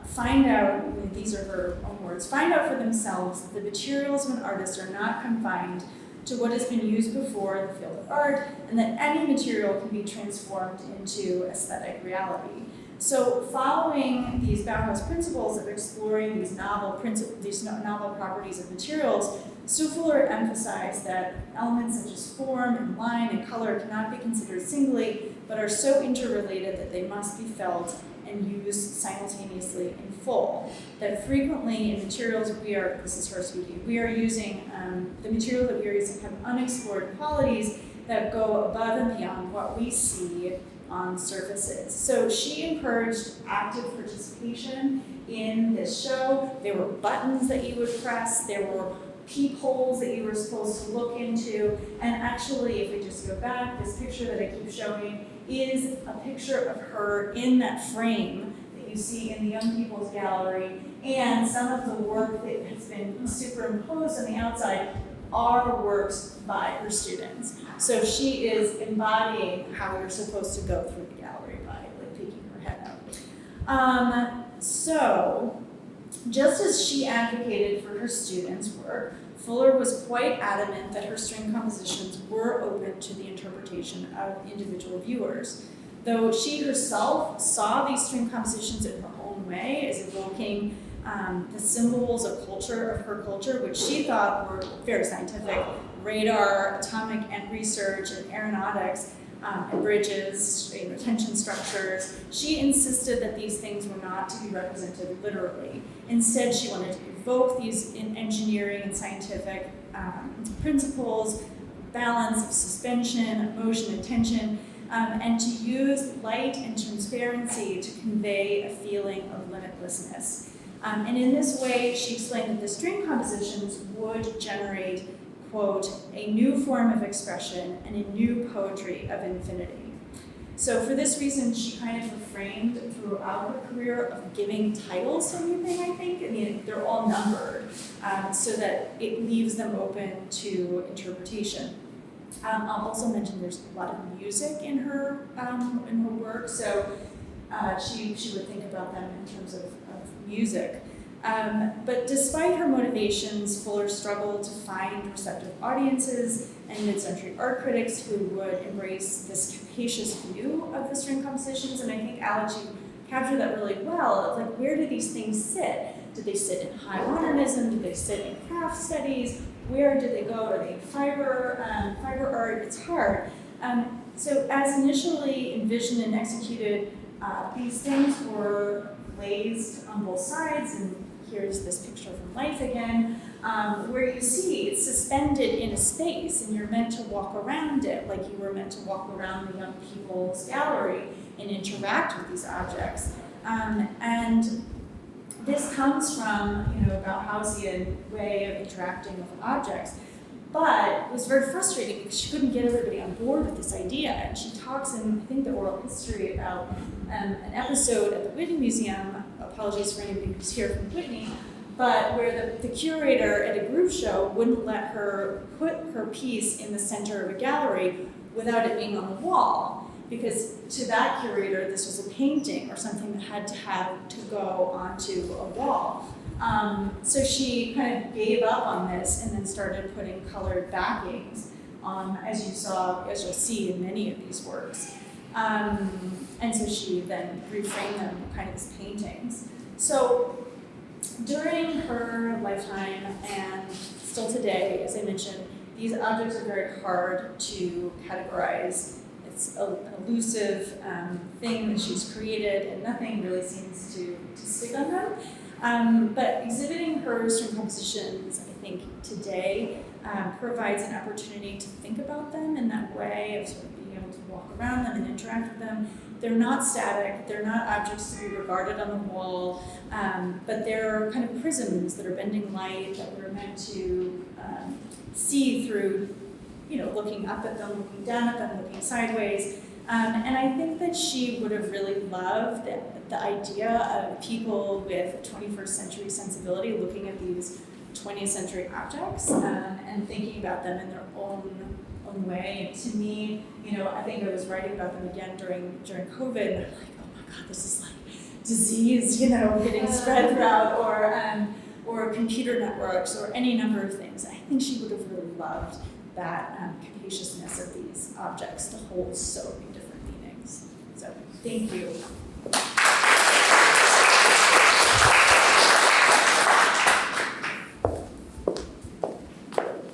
find out, these are her own words, find out for themselves that the materials of an artist are not confined to what has been used before in the field of art, and that any material can be transformed into aesthetic reality. So following these Bauhaus principles of exploring these novel properties of materials, Sue Fuller emphasized that elements such as form and line and color cannot be considered singly, but are so interrelated that they must be felt and used simultaneously in full. That frequently in materials this is her speaking, we are using, the materials that we are using have unexplored qualities that go above and beyond what we see on surfaces. So she encouraged active participation in this show. There were buttons that you would press. There were peepholes that you were supposed to look into. And actually, if we just go back, this picture that I keep showing is a picture of her in that frame that you see in the Young People's Gallery. And some of the work that has been superimposed on the outside are works by her students. So she is embodying how you're supposed to go through the gallery by like peeking her head out. So just as she advocated for her students' work, Fuller was quite adamant that her string compositions were open to the interpretation of individual viewers. Though she herself saw these string compositions in her own way as evoking the symbols of culture, of her culture, which she thought were very scientific: radar, atomic and research, and aeronautics, and bridges, tension structures. She insisted that these things were not to be represented literally. Instead, she wanted to evoke these in engineering and scientific principles, balance of suspension, motion, and tension, and to use light and transparency to convey a feeling of limitlessness. And in this way, she explained that the string compositions would generate, quote, a new form of expression and a new poetry of infinity. So for this reason, she kind of refrained throughout her career of giving titles to anything, I think. I mean, they're all numbered, so that it leaves them open to interpretation. I'll also mention there's a lot of music in her work, so she would think about them in terms of music. But despite her motivations, Fuller struggled to find receptive audiences and mid-century art critics who would embrace this capacious view of the string compositions. And I think, Alex, you captured that really well. Of like, where do these things sit? Did they sit in high modernism? Did they sit in craft studies? Where did they go? Are they fiber art? It's hard. So as initially envisioned and executed, these things were glazed on both sides, and here's this picture from life again, where you see it's suspended in a space and you're meant to walk around it like you were meant to walk around the Young People's Gallery and interact with these objects. And this comes from, a Bauhausian way of interacting with objects. But it was very frustrating because she couldn't get everybody on board with this idea. And she talks in, I think, the oral history about an episode at the Whitney Museum, apologies for anybody who's here from Whitney, but where the curator at a group show wouldn't let her put her piece in the center of a gallery without it being on the wall. Because to that curator, this was a painting or something that had to go onto a wall. So she kind of gave up on this and then started putting colored backings, as you'll see in many of these works. And so she then reframed them kind of as paintings. So during her lifetime and still today, as I mentioned, these objects are very hard to categorize. It's an elusive thing that she's created, and nothing really seems to stick on them. But exhibiting her string compositions, I think, today provides an opportunity to think about them in that way of sort of being able to walk around them and interact with them. They're not static, they're not objects to be regarded on the wall, but they're kind of prisms that are bending light that we're meant to see through, looking up at them, looking down at them, looking sideways. And I think that she would have really loved the idea of people with a 21st century sensibility looking at these 20th century objects and thinking about them in their own way. And to me, I think I was writing about them again during COVID, and I'm like, oh my God, this is like disease, getting spread throughout, or computer networks, or any number of things. I think she would have really loved that capaciousness of these objects to hold so many different meanings. So, thank you. I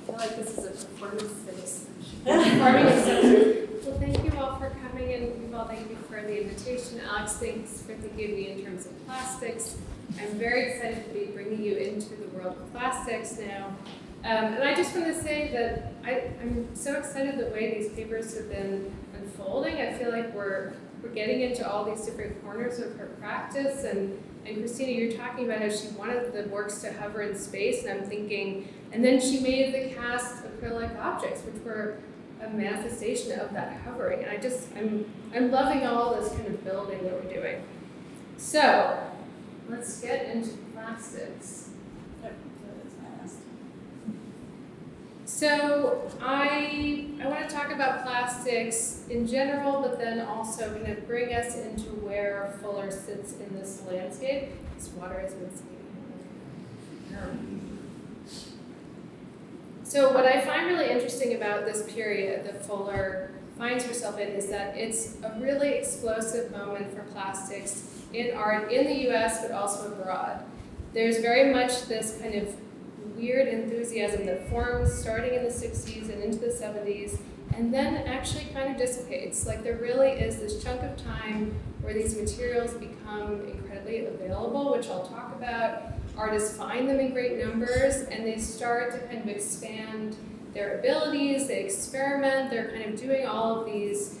feel like this is a performance-based Well, thank you all for coming, and Yuval, thank you for the invitation. Alex, thanks for thinking of me in terms of plastics. I'm very excited to be bringing you into the world of plastics now. And I just want to say that I'm so excited the way these papers have been unfolding. I feel like we're getting into all these different corners of her practice, and And Christina, you're talking about how she wanted the works to hover in space, and I'm thinking, and then she made the cast acrylic objects, which were a manifestation of that hovering. And I'm loving all this kind of building that we're doing. So let's get into plastics. So I want to talk about plastics in general, but then also kind of bring us into where Fuller sits in this landscape. This water has been skiing. So what I find really interesting about this period that Fuller finds herself in is that it's a really explosive moment for plastics in art in the US, but also abroad. There's very much this kind of weird enthusiasm that forms starting in the 60s and into the 70s, and then actually kind of dissipates. Like there really is this chunk of time where these materials become incredibly available, which I'll talk about. Artists find them in great numbers, and they start to kind of expand their abilities, they experiment, they're kind of doing all of these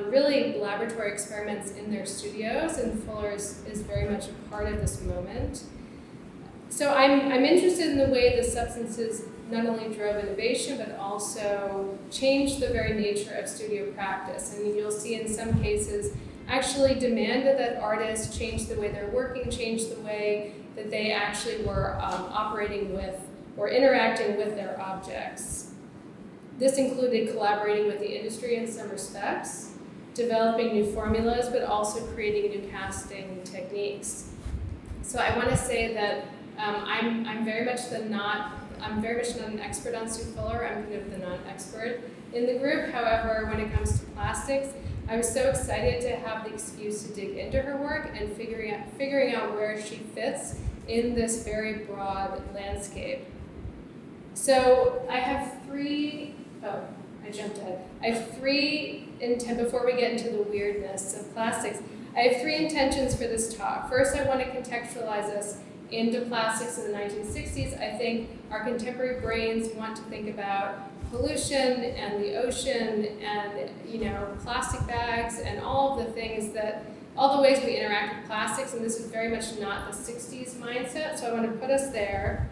really laboratory experiments in their studios, and Fuller is very much a part of this moment. So I'm interested in the way the substances not only drove innovation, but also changed the very nature of studio practice. And you'll see in some cases actually demanded that artists change the way they're working, change the way that they actually were operating with or interacting with their objects. This included collaborating with the industry in some respects, developing new formulas, but also creating new casting techniques. So I want to say that I'm very much not an expert on Sue Fuller. I'm kind of the non-expert in the group. However, when it comes to plastics, I was so excited to have the excuse to dig into her work and figuring out where she fits in this very broad landscape. So I have three. Oh, I jumped ahead. I have three intent before we get into the weirdness of plastics. I have three intentions for this talk. First, I want to contextualize us into plastics in the 1960s. I think our contemporary brains want to think about pollution and the ocean and plastic bags and all of the things all the ways we interact with plastics, and this is very much not the 60s mindset, so I want to put us there.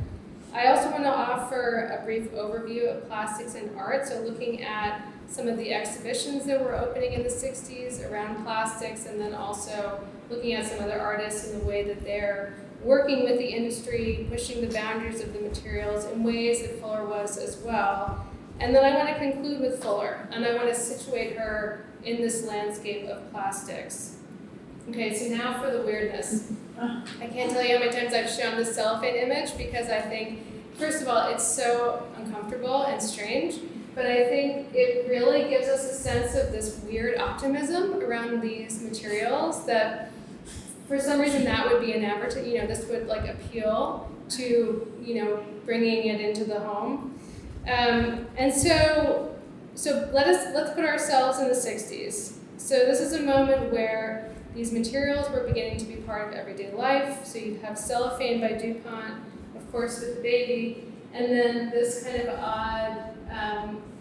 I also want to offer a brief overview of plastics and art, so looking at some of the exhibitions that were opening in the 60s around plastics, and then also looking at some other artists and the way that they're working with the industry, pushing the boundaries of the materials in ways that Fuller was as well. And then I want to conclude with Fuller, and I want to situate her in this landscape of plastics. Okay, so now for the weirdness. I can't tell you how many times I've shown this cellophane image because I think, first of all, it's so uncomfortable and strange, but I think it really gives us a sense of this weird optimism around these materials that for some reason that would be an advertisement, this would appeal to, bringing it into the home. And so let's put ourselves in the 60s. So this is a moment where these materials were beginning to be part of everyday life. So you have cellophane by DuPont, of course with the baby, and then this kind of odd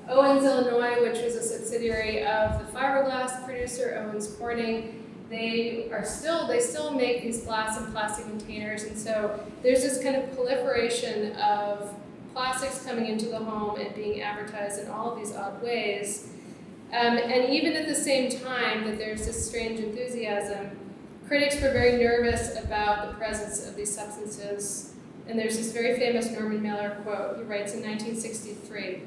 Owens, Illinois, which was a subsidiary of the fiberglass producer Owens Corning. They still make these glass and plastic containers, and so there's this kind of proliferation of plastics coming into the home and being advertised in all of these odd ways. And even at the same time that there's this strange enthusiasm, critics were very nervous about the presence of these substances. And there's this very famous Norman Mailer quote. He writes in 1963.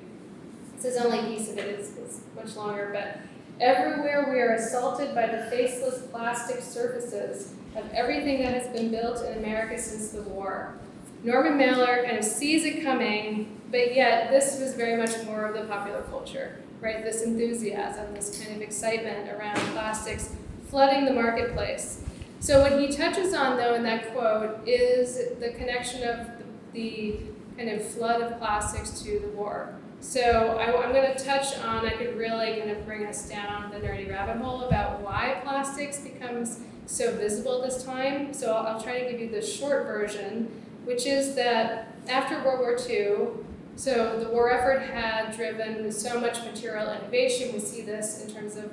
This is only a piece of it, it's much longer, but everywhere we are assaulted by the faceless plastic surfaces of everything that has been built in America since the war. Norman Mailer kind of sees it coming, but yet this was very much more of the popular culture, right? This enthusiasm, this kind of excitement around plastics flooding the marketplace. So what he touches on, though, in that quote is the connection of the kind of flood of plastics to the war. So I'm going to touch on, I could really kind of bring us down the nerdy rabbit hole about why plastics becomes so visible this time. So I'll try to give you the short version, which is that after World War II, so the war effort had driven so much material innovation. We see this in terms of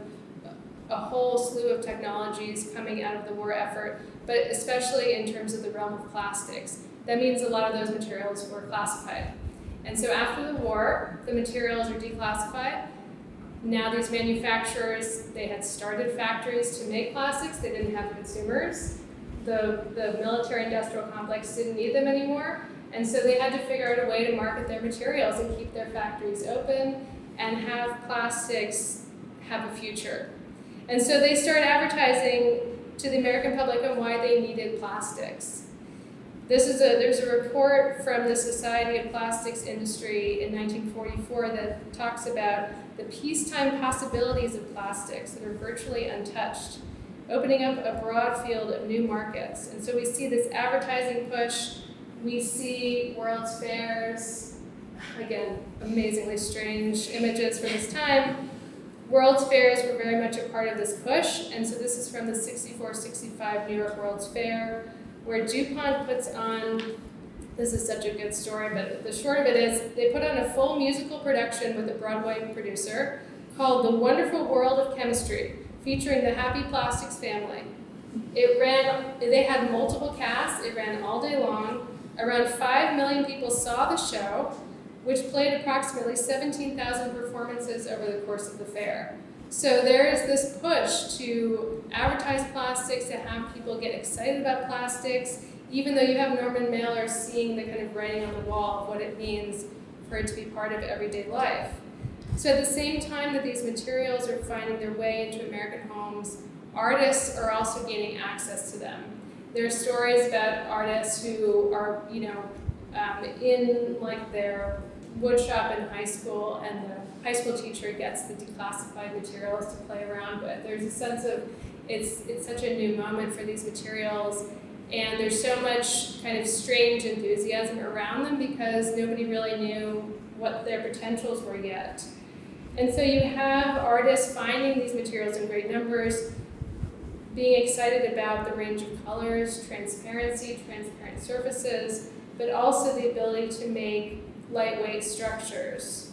a whole slew of technologies coming out of the war effort, but especially in terms of the realm of plastics. That means a lot of those materials were classified. And so after the war, the materials are declassified. Now these manufacturers, they had started factories to make plastics, they didn't have consumers. The military-industrial complex didn't need them anymore, and so they had to figure out a way to market their materials and keep their factories open and have plastics have a future. And so they started advertising to the American public on why they needed plastics. There's a report from the Society of Plastics Industry in 1944 that talks about the peacetime possibilities of plastics that are virtually untouched, opening up a broad field of new markets. And so we see this advertising push, we see World's Fairs, again, amazingly strange images from this time. World's Fairs were very much a part of this push, and so this is from the 64-65 New York World's Fair, where DuPont puts on, this is such a good story, but the short of it is, they put on a full musical production with a Broadway producer called The Wonderful World of Chemistry, featuring the Happy Plastics family. They had multiple casts, it ran all day long. Around 5 million people saw the show, which played approximately 17,000 performances over the course of the fair. So there is this push to advertise plastics, to have people get excited about plastics, even though you have Norman Mailer seeing the kind of writing on the wall of what it means for it to be part of everyday life. So at the same time that these materials are finding their way into American homes, artists are also gaining access to them. There are stories about artists who are, in like their wood shop in high school, and the high school teacher gets the declassified materials to play around with. There's a sense of it's such a new moment for these materials, and there's so much kind of strange enthusiasm around them because nobody really knew what their potentials were yet. And so you have artists finding these materials in great numbers, being excited about the range of colors, transparency, transparent surfaces, but also the ability to make lightweight structures.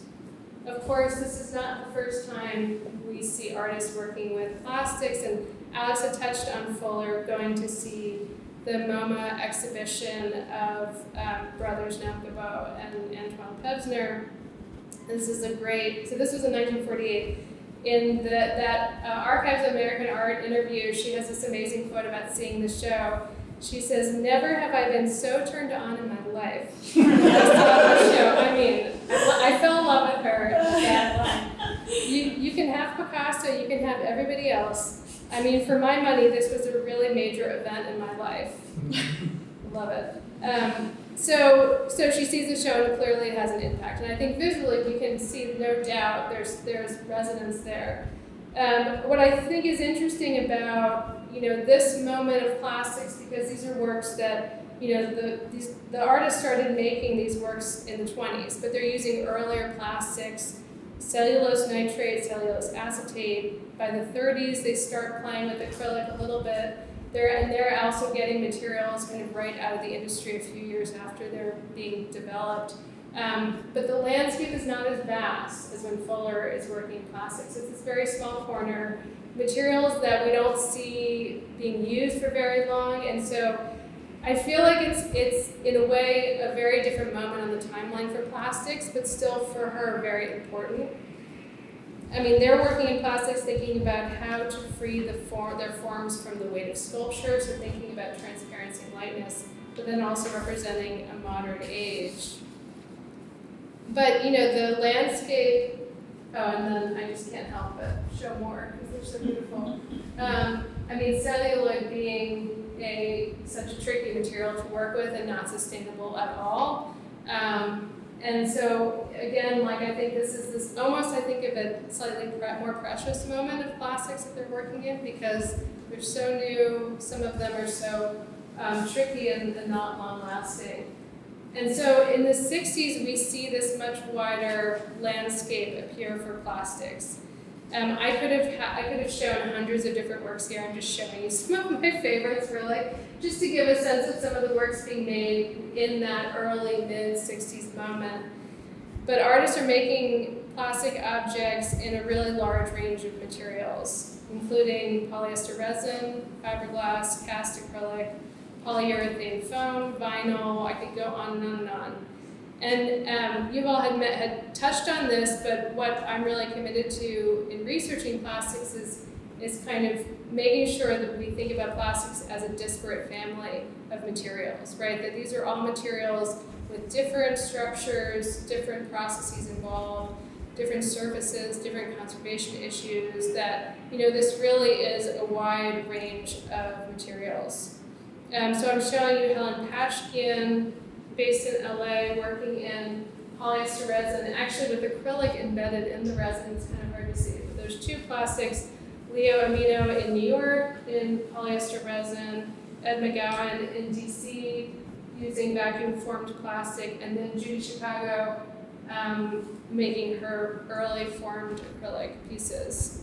Of course, this is not the first time we see artists working with plastics, and Alex had touched on Fuller going to see the MoMA exhibition of brothers Namgabo and Antoine Pevsner. This is this was in 1948. In that Archives of American Art interview, she has this amazing quote about seeing the show. She says, "Never have I been so turned on in my life." I saw the show. I mean, I fell in love with her. And you can have Picasso, you can have everybody else. I mean, for my money, this was a really major event in my life. Love it. So she sees the show, and clearly it has an impact. And I think visually we can see, no doubt, there's resonance there. What I think is interesting about this moment of plastics, because these are works that the artists started making these works in the 20s, but they're using earlier plastics, cellulose nitrate, cellulose acetate. By the 30s, they start playing with acrylic a little bit. They're also getting materials kind of right out of the industry a few years after they're being developed. But the landscape is not as vast as when Fuller is working in plastics. It's this very small corner, materials that we don't see being used for very long, and so I feel like it's in a way a very different moment on the timeline for plastics, but still for her very important. I mean, they're working in plastics, thinking about how to free their forms from the weight of sculpture, so thinking about transparency and lightness, but then also representing a modern age. But the landscape, and then I just can't help but show more because they're so beautiful. I mean, celluloid being such a tricky material to work with and not sustainable at all. And so again, I think this is this almost, I think of a slightly more precious moment of plastics that they're working in, because they're so new, some of them are so tricky and not long lasting. And so in the 60s, we see this much wider landscape appear for plastics. I could have shown hundreds of different works here. I'm just showing you some of my favorites, just to give a sense of some of the works being made in that early mid-60s moment. But artists are making plastic objects in a really large range of materials, including polyester resin, fiberglass, cast acrylic, polyurethane foam, vinyl. I could go on and on and on. And Yuval had touched on this, but what I'm really committed to in researching plastics is kind of making sure that we think about plastics as a disparate family of materials, right? That these are all materials with different structures, different processes involved, different surfaces, different conservation issues, that, this really is a wide range of materials. So I'm showing you Helen Patchkian, based in LA, working in polyester resin, actually with acrylic embedded in the resin. It's kind of hard to see, but there's two plastics. Leo Amino in New York in polyester resin, Ed McGowan in DC using vacuum formed plastic, and then Judy Chicago making her early formed acrylic pieces.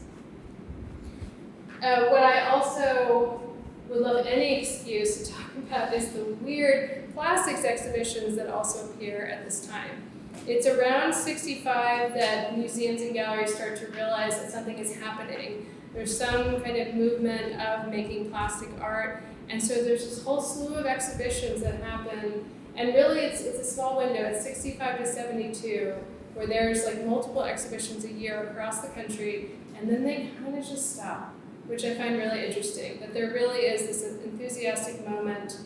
What I also would love any excuse to talk about is the weird plastics exhibitions that also appear at this time. It's around 65 that museums and galleries start to realize that something is happening. There's some kind of movement of making plastic art, and so there's this whole slew of exhibitions that happen, and really it's a small window. It's 65 to 72, where there's like multiple exhibitions a year across the country, and then they kind of just stop, which I find really interesting, that there really is this enthusiastic moment.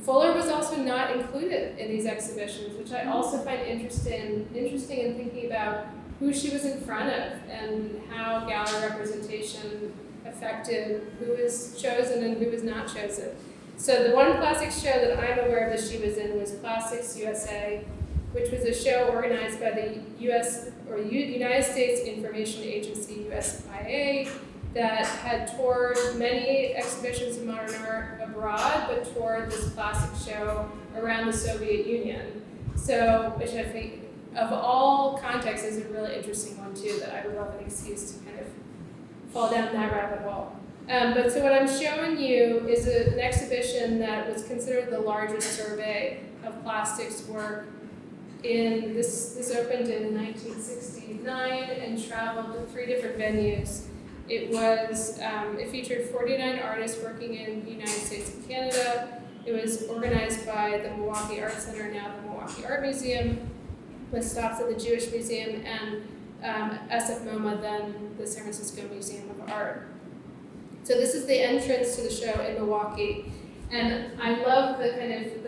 Fuller was also not included in these exhibitions, which I also find interesting in thinking about who she was in front of and how gallery representation affected who was chosen and who was not chosen. So the one plastics show that I'm aware of that she was in was Plastics USA, which was a show organized by the United States Information Agency, USIA, that had toured many exhibitions of modern art abroad, but toured this plastic show around the Soviet Union. So, which I think, of all contexts, is a really interesting one too, that I would love an excuse to kind of fall down that rabbit hole. But so what I'm showing you is an exhibition that was considered the largest survey of plastics work. This opened in 1969 and traveled to 3 different venues. It featured 49 artists working in the United States and Canada. It was organized by the Milwaukee Art Center, now the Milwaukee Art Museum, with stops at the Jewish Museum and SF MoMA, then the San Francisco Museum of Art. So this is the entrance to the show in Milwaukee, and I love the kind of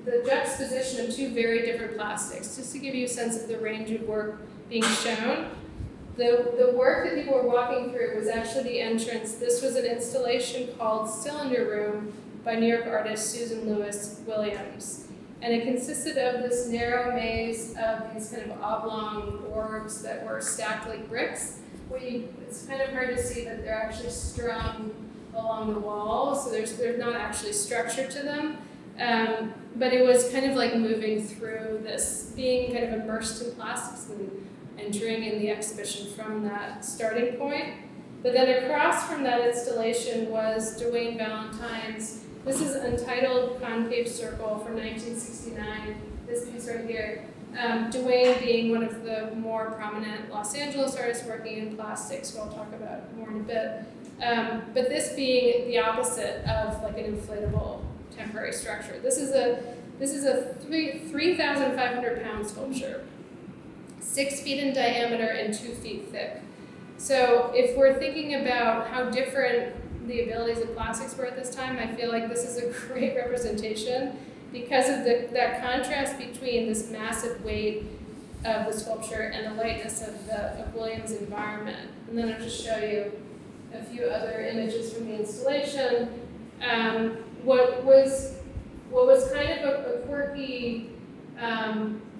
the juxtaposition of 2 very different plastics, just to give you a sense of the range of work being shown. The work that people were walking through was actually the entrance. This was an installation called Cylinder Room by New York artist Susan Lewis Williams. And it consisted of this narrow maze of these kind of oblong orbs that were stacked like bricks. It's kind of hard to see that they're actually strung along the wall, so there's not actually structure to them. But it was kind of like moving through this, being kind of immersed in plastics and entering in the exhibition from that starting point. But then across from that installation was Dwayne Valentine's. This is Untitled Concave Circle from 1969, this piece right here. Dwayne being one of the more prominent Los Angeles artists working in plastics, who I'll talk about more in a bit. But this being the opposite of like an inflatable temporary structure. This is a 3,500 pound sculpture, 6 feet in diameter and 2 feet thick. So if we're thinking about how different the abilities of plastics were at this time, I feel like this is a great representation because of that contrast between this massive weight of the sculpture and the lightness of Williams' environment. And then I'll just show you a few other images from the installation. What was kind of a quirky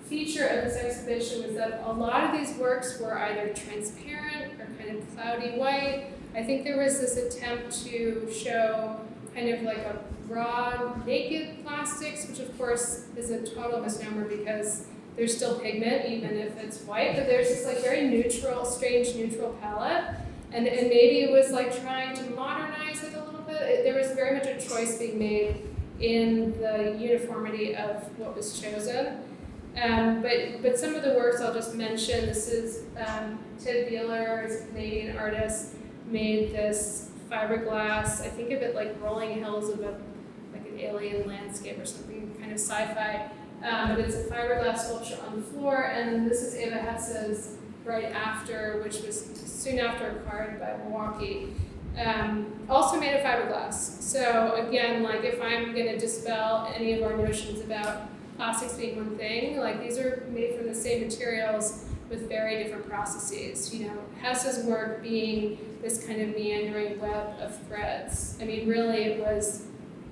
feature of this exhibition was that a lot of these works were either transparent or kind of cloudy white. I think there was this attempt to show kind of like a raw, naked plastics, which of course is a total misnomer because there's still pigment even if it's white, but there's this like very neutral, strange neutral palette. And maybe it was like trying to modernize it a little bit. There was very much a choice being made in the uniformity of what was chosen. But some of the works I'll just mention. This is Ted Beeler, is a Canadian artist, made this fiberglass. I think of it like rolling hills of like an alien landscape or something, kind of sci-fi. But it's a fiberglass sculpture on the floor, and then this is Eva Hesse's Right After, which was soon after acquired by Milwaukee. Also made of fiberglass. So again, like if I'm going to dispel any of our notions about plastics being one thing, like these are made from the same materials with very different processes. You know, Hesse's work being this kind of meandering web of threads. I mean, really it was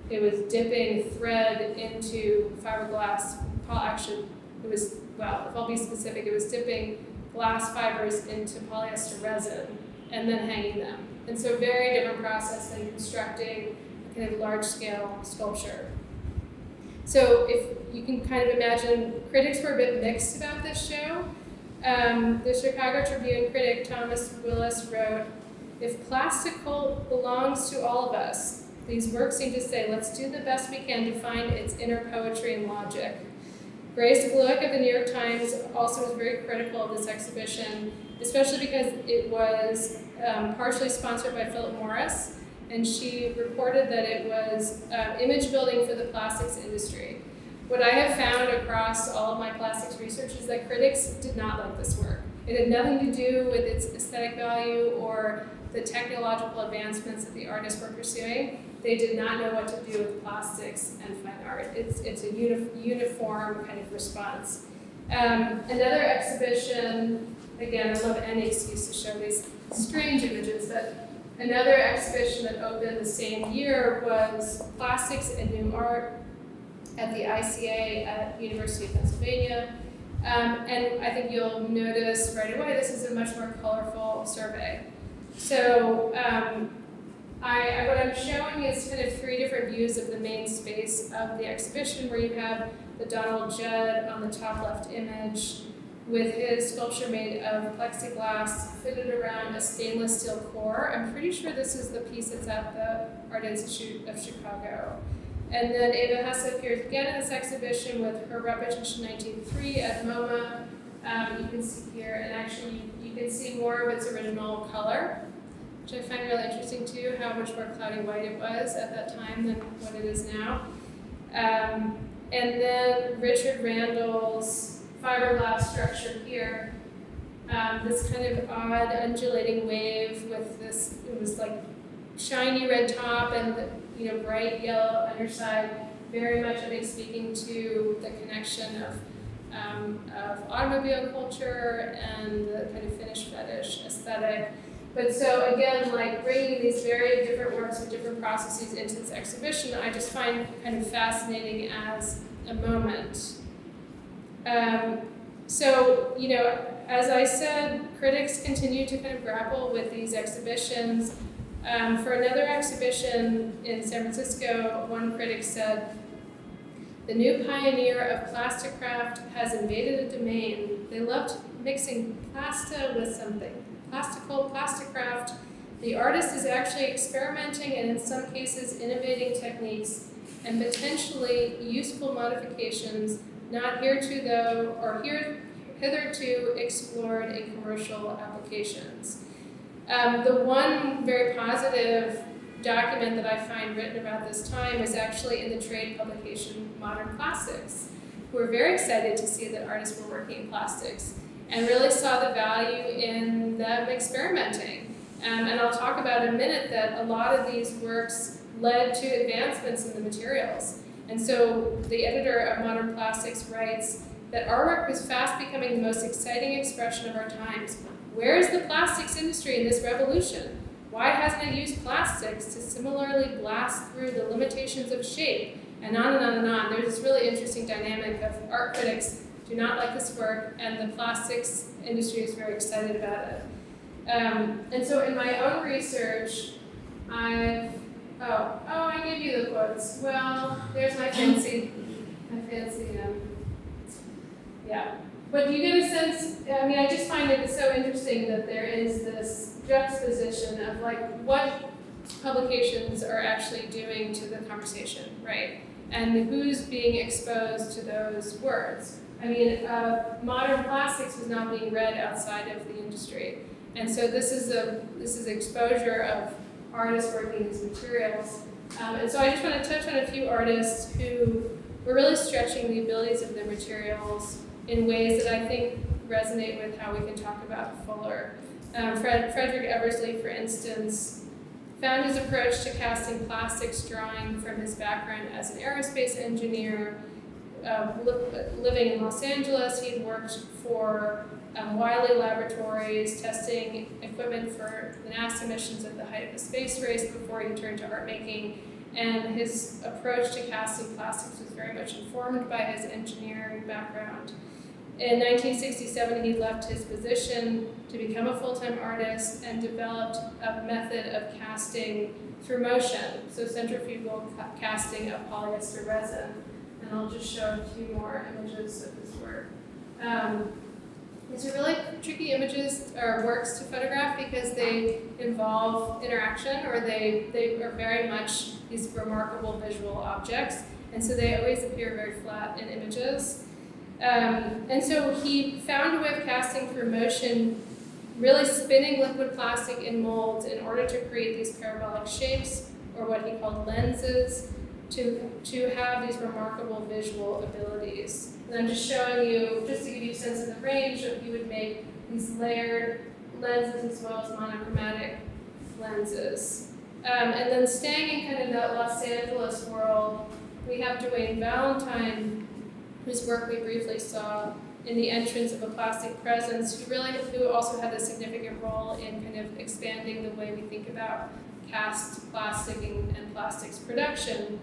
dipping thread into fiberglass. Actually, it was, well, if I'll be specific, it was dipping glass fibers into polyester resin and then hanging them. And so very different process than constructing a kind of large-scale sculpture. So if you can kind of imagine, critics were a bit mixed about this show. The Chicago Tribune critic Thomas Willis wrote, "If plastic belongs to all of us, these works seem to say, let's do the best we can to find its inner poetry and logic." Grace Glueck of the New York Times also was very critical of this exhibition, especially because it was partially sponsored by Philip Morris, and she reported that it was image building for the plastics industry. What I have found across all of my plastics research is that critics did not like this work. It had nothing to do with its aesthetic value or the technological advancements that the artists were pursuing. They did not know what to do with plastics and fine art. It's a uniform kind of response. Another exhibition, again, I love any excuse to show these strange images, but another exhibition that opened the same year was Plastics and New Art at the ICA at University of Pennsylvania. And I think you'll notice right away, this is a much more colorful survey. So what I'm showing is kind of three different views of the main space of the exhibition, where you have the Donald Judd on the top left image with his sculpture made of plexiglass fitted around a stainless steel core. I'm pretty sure this is the piece that's at the Art Institute of Chicago. And then Eva Hesse appears again in this exhibition with her repetition 1903 at MoMA. You can see here, and actually you can see more of its original color, which I find really interesting too, how much more cloudy white it was at that time than what it is now. And then Richard Randall's fiberglass structure here, this kind of odd undulating wave with this, it was like shiny red top and the, bright yellow underside, very much I think speaking to the connection of automobile culture and the kind of Finnish fetish aesthetic. But so again, like bringing these very different works with different processes into this exhibition, I just find kind of fascinating as a moment. So, as I said, critics continue to kind of grapple with these exhibitions. For another exhibition in San Francisco, one critic said, "The new pioneer of plastic craft has invaded a domain. They loved mixing plasta with something. Plastical, plastic craft. The artist is actually experimenting and in some cases innovating techniques and potentially useful modifications not hitherto explored in commercial applications." The one very positive document that I find written about this time is actually in the trade publication Modern Plastics, who were very excited to see that artists were working in plastics and really saw the value in them experimenting. And I'll talk about in a minute that a lot of these works led to advancements in the materials. And so the editor of Modern Plastics writes that our work was fast becoming the most exciting expression of our times. Where is the plastics industry in this revolution? Why hasn't it used plastics to similarly blast through the limitations of shape? And on and on and on. There's this really interesting dynamic of art critics do not like this work, and the plastics industry is very excited about it. And so in my own research, I gave you the quotes. Well, there's my fancy, yeah. But you get a sense, I just find it so interesting that there is this juxtaposition of like what publications are actually doing to the conversation, right? and who's being exposed to those words. I mean, modern plastics was not being read outside of the industry. And so this is exposure of artists working these materials. And so I just want to touch on a few artists who were really stretching the abilities of their materials in ways that I think resonate with how we can talk about Fuller. Frederick Eversley, for instance, found his approach to casting plastics drawing from his background as an aerospace engineer. Living in Los Angeles, he had worked for Wiley Laboratories, testing equipment for the NASA missions at the height of the space race before he turned to art making. And his approach to casting plastics was very much informed by his engineering background. In 1967, he left his position to become a full-time artist and developed a method of casting through motion, so centrifugal casting of polyester resin. And I'll just show a few more images of his work. These are really tricky images or works to photograph because they involve interaction, or they are very much these remarkable visual objects, and so they always appear very flat in images. And so he found a way of casting through motion, really spinning liquid plastic in molds in order to create these parabolic shapes, or what he called lenses, to have these remarkable visual abilities. And I'm just showing you, just to give you a sense of the range, that he would make these layered lenses as well as monochromatic lenses. And then staying in kind of that Los Angeles world, we have Dwayne Valentine, whose work we briefly saw in The Entrance of a Plastic Presence, who also had a significant role in kind of expanding the way we think about cast plastic and plastics production.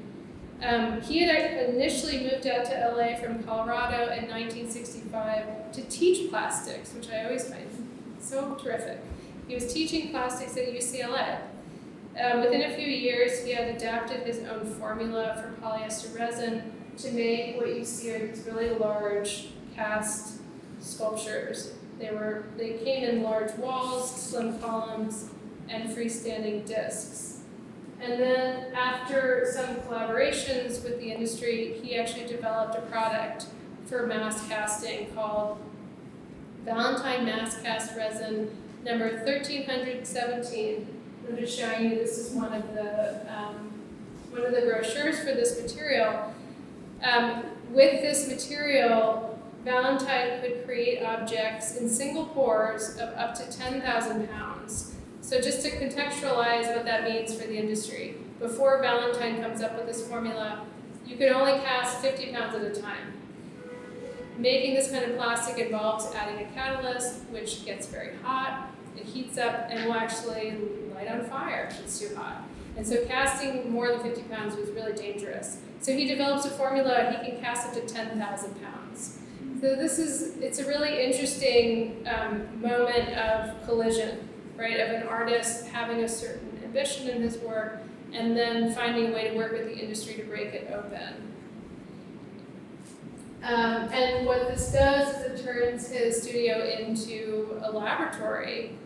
He had initially moved out to LA from Colorado in 1965 to teach plastics, which I always find so terrific. He was teaching plastics at UCLA. Within a few years, he had adapted his own formula for polyester resin to make what you see are these really large cast sculptures. They came in large walls, slim columns, and freestanding discs. And then after some collaborations with the industry, he actually developed a product for mass casting called Valentine Mass Cast Resin number 1317. I'm just showing you, this is one of the brochures for this material. With this material, Valentine could create objects in single pours of up to 10,000 pounds. So just to contextualize what that means for the industry, before Valentine comes up with this formula, you could only cast 50 pounds at a time. Making this kind of plastic involves adding a catalyst, which gets very hot, it heats up, and will actually light on fire if it's too hot. And so casting more than 50 pounds was really dangerous. So he develops a formula, he can cast up to 10,000 pounds. So it's a really interesting moment of collision, right, of an artist having a certain ambition in his work and then finding a way to work with the industry to break it open. And what this does is it turns his studio into a laboratory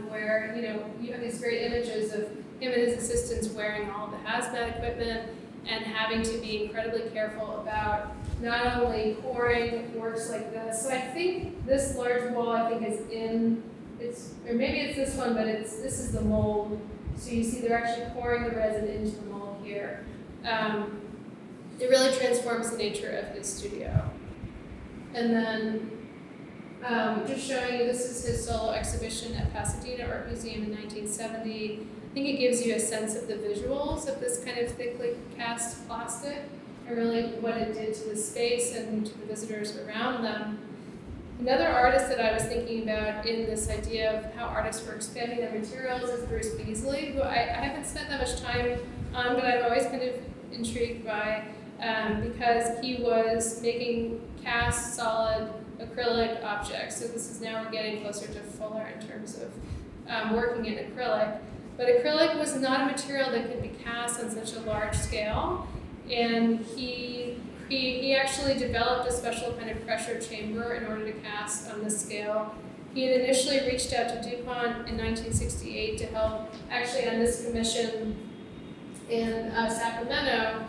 where, you have these great images of him and his assistants wearing all the hazmat equipment and having to be incredibly careful about not only pouring works like this. So I think this large wall, or maybe it's this one, but this is the mold. So you see they're actually pouring the resin into the mold here. It really transforms the nature of his studio. And then just showing you, this is his solo exhibition at Pasadena Art Museum in 1970. I think it gives you a sense of the visuals of this kind of thickly cast plastic and really what it did to the space and to the visitors around them. Another artist that I was thinking about in this idea of how artists were expanding their materials is Bruce Beasley, who I haven't spent that much time on, but I'm always kind of intrigued by because he was making cast solid acrylic objects. So this is now we're getting closer to Fuller in terms of working in acrylic. But acrylic was not a material that could be cast on such a large scale, and he actually developed a special kind of pressure chamber in order to cast on this scale. He had initially reached out to DuPont in 1968 to help actually on this commission in Sacramento,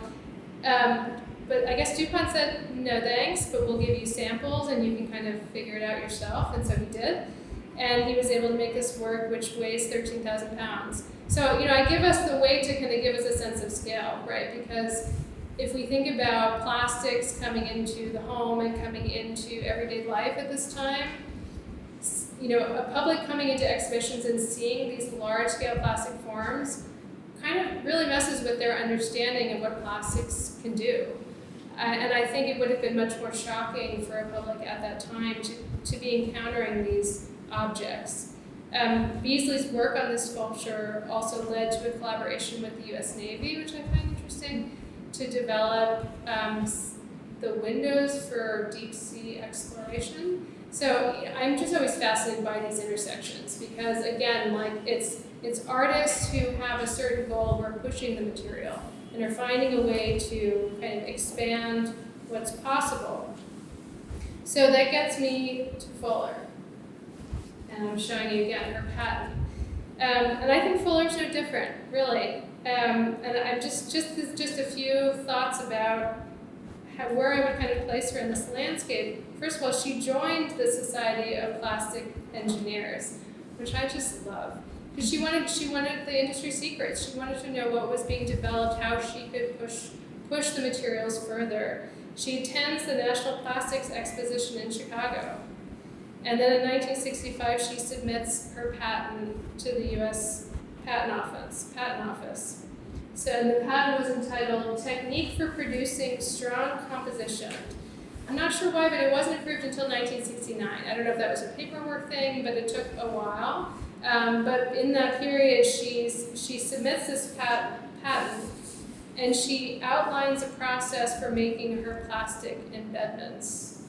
But I guess DuPont said, no thanks, but we'll give you samples and you can kind of figure it out yourself. And so he did. And he was able to make this work, which weighs 13,000 pounds. So, I give us the weight to kind of give us a sense of scale, right? Because if we think about plastics coming into the home and coming into everyday life at this time, a public coming into exhibitions and seeing these large-scale plastic forms kind of really messes with their understanding of what plastics can do. And I think it would have been much more shocking for a public at that time to be encountering these objects. Beasley's work on this sculpture also led to a collaboration with the US Navy, which I find interesting, to develop the windows for deep sea exploration. So I'm just always fascinated by these intersections because, again, it's artists who have a certain goal who are pushing the material and are finding a way to kind of expand what's possible. So that gets me to Fuller. And I'm showing you again her patent. And I think Fuller's no different, really. And I'm just a few thoughts about where I would kind of place her in this landscape. First of all, she joined the Society of Plastic Engineers, which I just love. Because she wanted the industry secrets. She wanted to know what was being developed, how she could push the materials further. She attends the National Plastics Exposition in Chicago. And then in 1965, she submits her patent to the U.S. Patent Office. So the patent was entitled Technique for Producing Strong Composition. I'm not sure why, but it wasn't approved until 1969. I don't know if that was a paperwork thing, but it took a while. But in that period, she submits this patent, and she outlines a process for making her plastic embedments,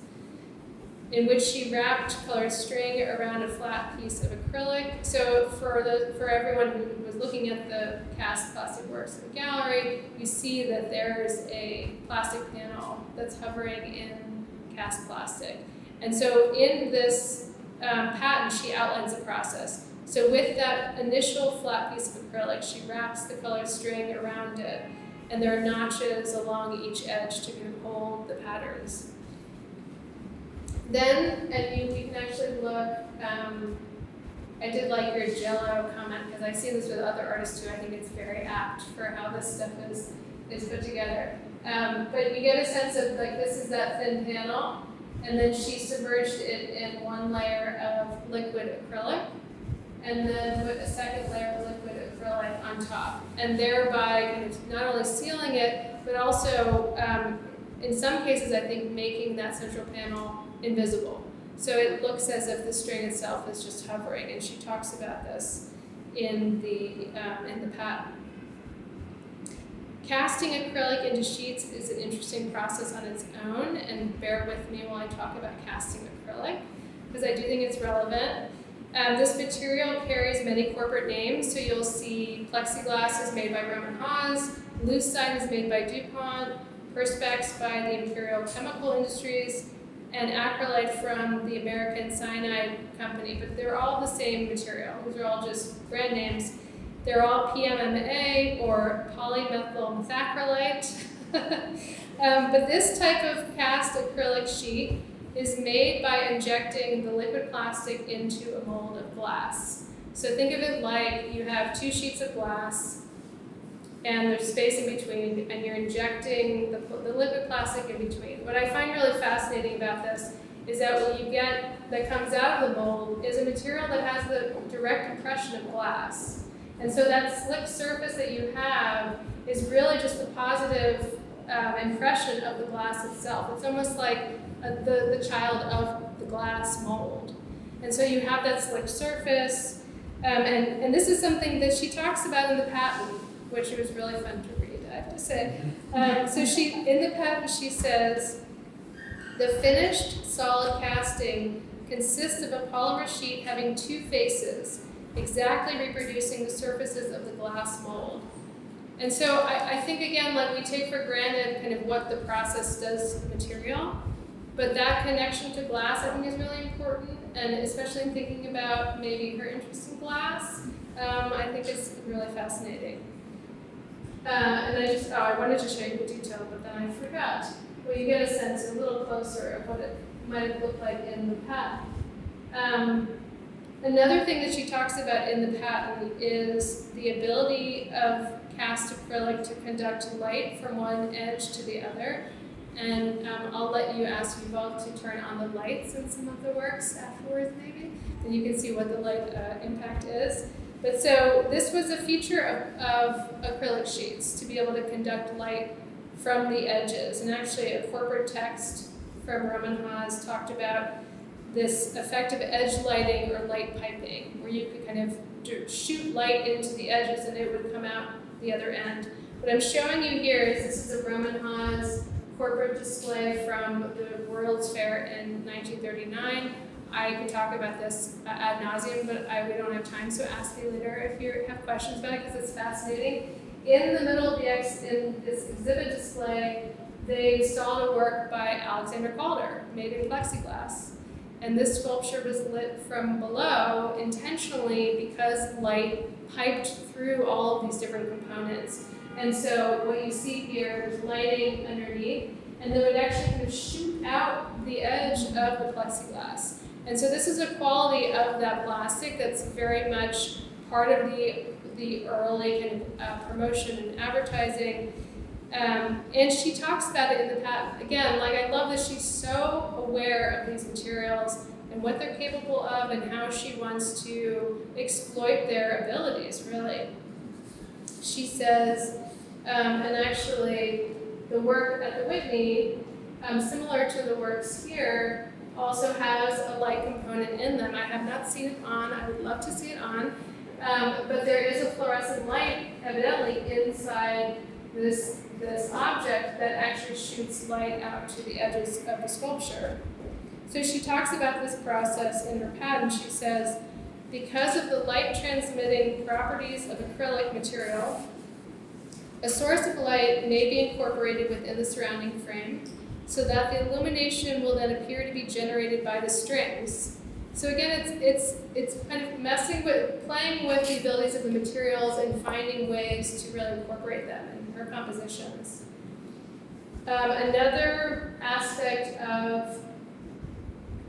in which she wrapped colored string around a flat piece of acrylic. So for everyone who was looking at the cast plastic works in the gallery, you see that there's a plastic panel that's hovering in cast plastic. And so in this patent, she outlines the process. So with that initial flat piece of acrylic, she wraps the colored string around it, and there are notches along each edge to kind of hold the patterns. Then, and you can actually look, I did like your Jell-O comment, because I see this with other artists too. I think it's very apt for how this stuff is put together. But you get a sense of, this is that thin panel, and then she submerged it in one layer of liquid acrylic, and then put a second layer of liquid acrylic on top, and thereby kind of not only sealing it, but also, in some cases, I think making that central panel invisible. So it looks as if the string itself is just hovering, and she talks about this in the patent. Casting acrylic into sheets is an interesting process on its own, and bear with me while I talk about casting acrylic, because I do think it's relevant. This material carries many corporate names, so you'll see plexiglass is made by Roman Haas, lucite is made by DuPont, Perspex by the Imperial Chemical Industries, and acrylite from the American Cyanide Company, but they're all the same material. These are all just brand names. They're all PMMA or polymethyl methacrylate. But this type of cast acrylic sheet is made by injecting the liquid plastic into a mold of glass. So think of it like you have two sheets of glass and there's space in between, and you're injecting the liquid plastic in between. What I find really fascinating about this is that what you get that comes out of the mold is a material that has the direct impression of glass. And so that slick surface that you have is really just the positive impression of the glass itself. It's almost like the child of the glass mold. And so you have that slick surface, and this is something that she talks about in the patent, which was really fun to read, I have to say. So in the patent she says, the finished solid casting consists of a polymer sheet having two faces, exactly reproducing the surfaces of the glass mold. And so I think, again, we take for granted kind of what the process does to the material, but that connection to glass I think is really important, and especially in thinking about maybe her interest in glass, I think it's really fascinating. And I wanted to show you the detail, but then I forgot. Well, you get a sense a little closer of what it might have looked like in the patent. Another thing that she talks about in the patent is the ability of cast acrylic to conduct light from one edge to the other. And I'll let you ask Yuval to turn on the lights in some of the works afterwards, maybe, and you can see what the light impact is. But so this was a feature of acrylic sheets, to be able to conduct light from the edges. And actually a corporate text from Roman Haas talked about this effective edge lighting or light piping, where you could kind of shoot light into the edges and it would come out the other end. What I'm showing you here is this is a Roman Haas corporate display from the World's Fair in 1939. I could talk about this ad nauseum, but we don't have time, so ask me later if you have questions about it, because it's fascinating. In the middle of in this exhibit display, they installed a work by Alexander Calder, made in plexiglass. And this sculpture was lit from below intentionally because light piped through all of these different components. And so what you see here is lighting underneath, and then it would actually kind of shoot out the edge of the plexiglass. And so this is a quality of that plastic that's very much part of the early kind of promotion and advertising. And she talks about it in the patent. Again, like, I love that she's so aware of these materials and what they're capable of and how she wants to exploit their abilities, really. She says, and actually the work at the Whitney, similar to the works here, also has a light component in them. I have not seen it on, I would love to see it on, but there is a fluorescent light evidently inside this object that actually shoots light out to the edges of the sculpture. So she talks about this process in her patent. She says, because of the light transmitting properties of acrylic material, a source of light may be incorporated within the surrounding frame so that the illumination will then appear to be generated by the strings. So again, it's kind of playing with the abilities of the materials and finding ways to really incorporate them in her compositions. Another aspect of,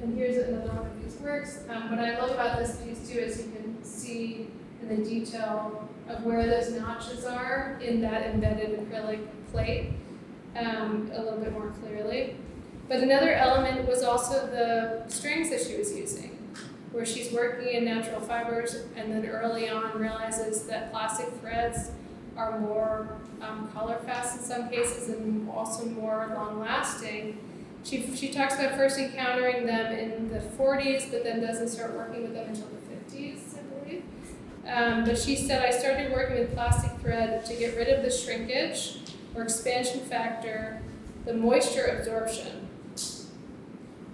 and here's another one of these works, what I love about this piece too is you can see in the detail of where those notches are in that embedded acrylic plate a little bit more clearly. But another element was also the strings that she was using, where she's working in natural fibers and then early on realizes that plastic threads are more color fast in some cases and also more long lasting. She talks about first encountering them in the 40s, but then doesn't start working with them until the 50s, I believe. But she said, I started working with plastic thread to get rid of the shrinkage or expansion factor, the moisture absorption.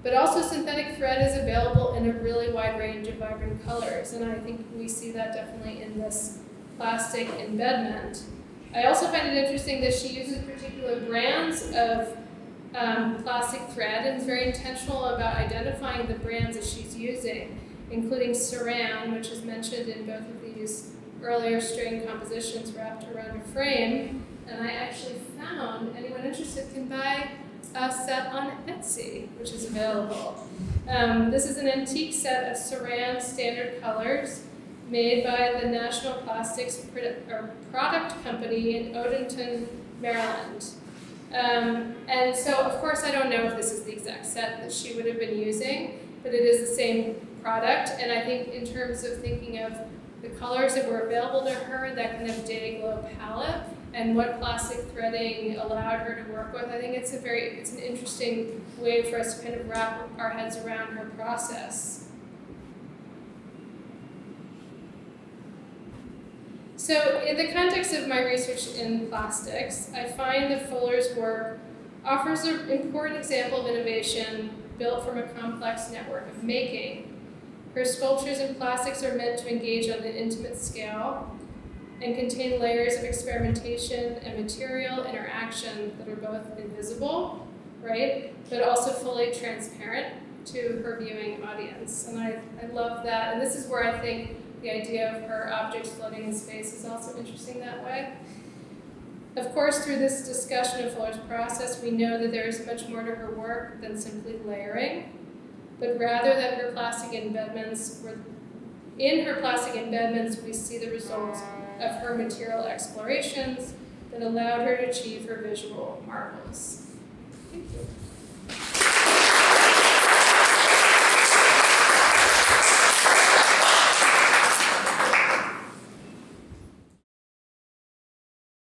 But also synthetic thread is available in a really wide range of vibrant colors, and I think we see that definitely in this plastic embedment. I also find it interesting that she uses particular brands of plastic thread and is very intentional about identifying the brands that she's using, including Saran, which is mentioned in both of these earlier string compositions wrapped around a frame. And I actually found, anyone interested can buy a set on Etsy, which is available. This is an antique set of Saran standard colors made by the National Plastics Product Company in Odenton, Maryland. And so, of course, I don't know if this is the exact set that she would have been using, but it is the same product. And I think in terms of thinking of the colors that were available to her, that kind of day glow palette, and what plastic threading allowed her to work with, I think it's an interesting way for us to kind of wrap our heads around her process. So in the context of my research in plastics, I find that Fuller's work offers an important example of innovation built from a complex network of making. Her sculptures in plastics are meant to engage on an intimate scale and contain layers of experimentation and material interaction that are both invisible, right, but also fully transparent to her viewing audience. And I love that. And this is where I think the idea of her objects floating in space is also interesting that way. Of course, through this discussion of Fuller's process, we know that there is much more to her work than simply layering, but rather that her plastic embedments we see the results of her material explorations that allowed her to achieve her visual marvels.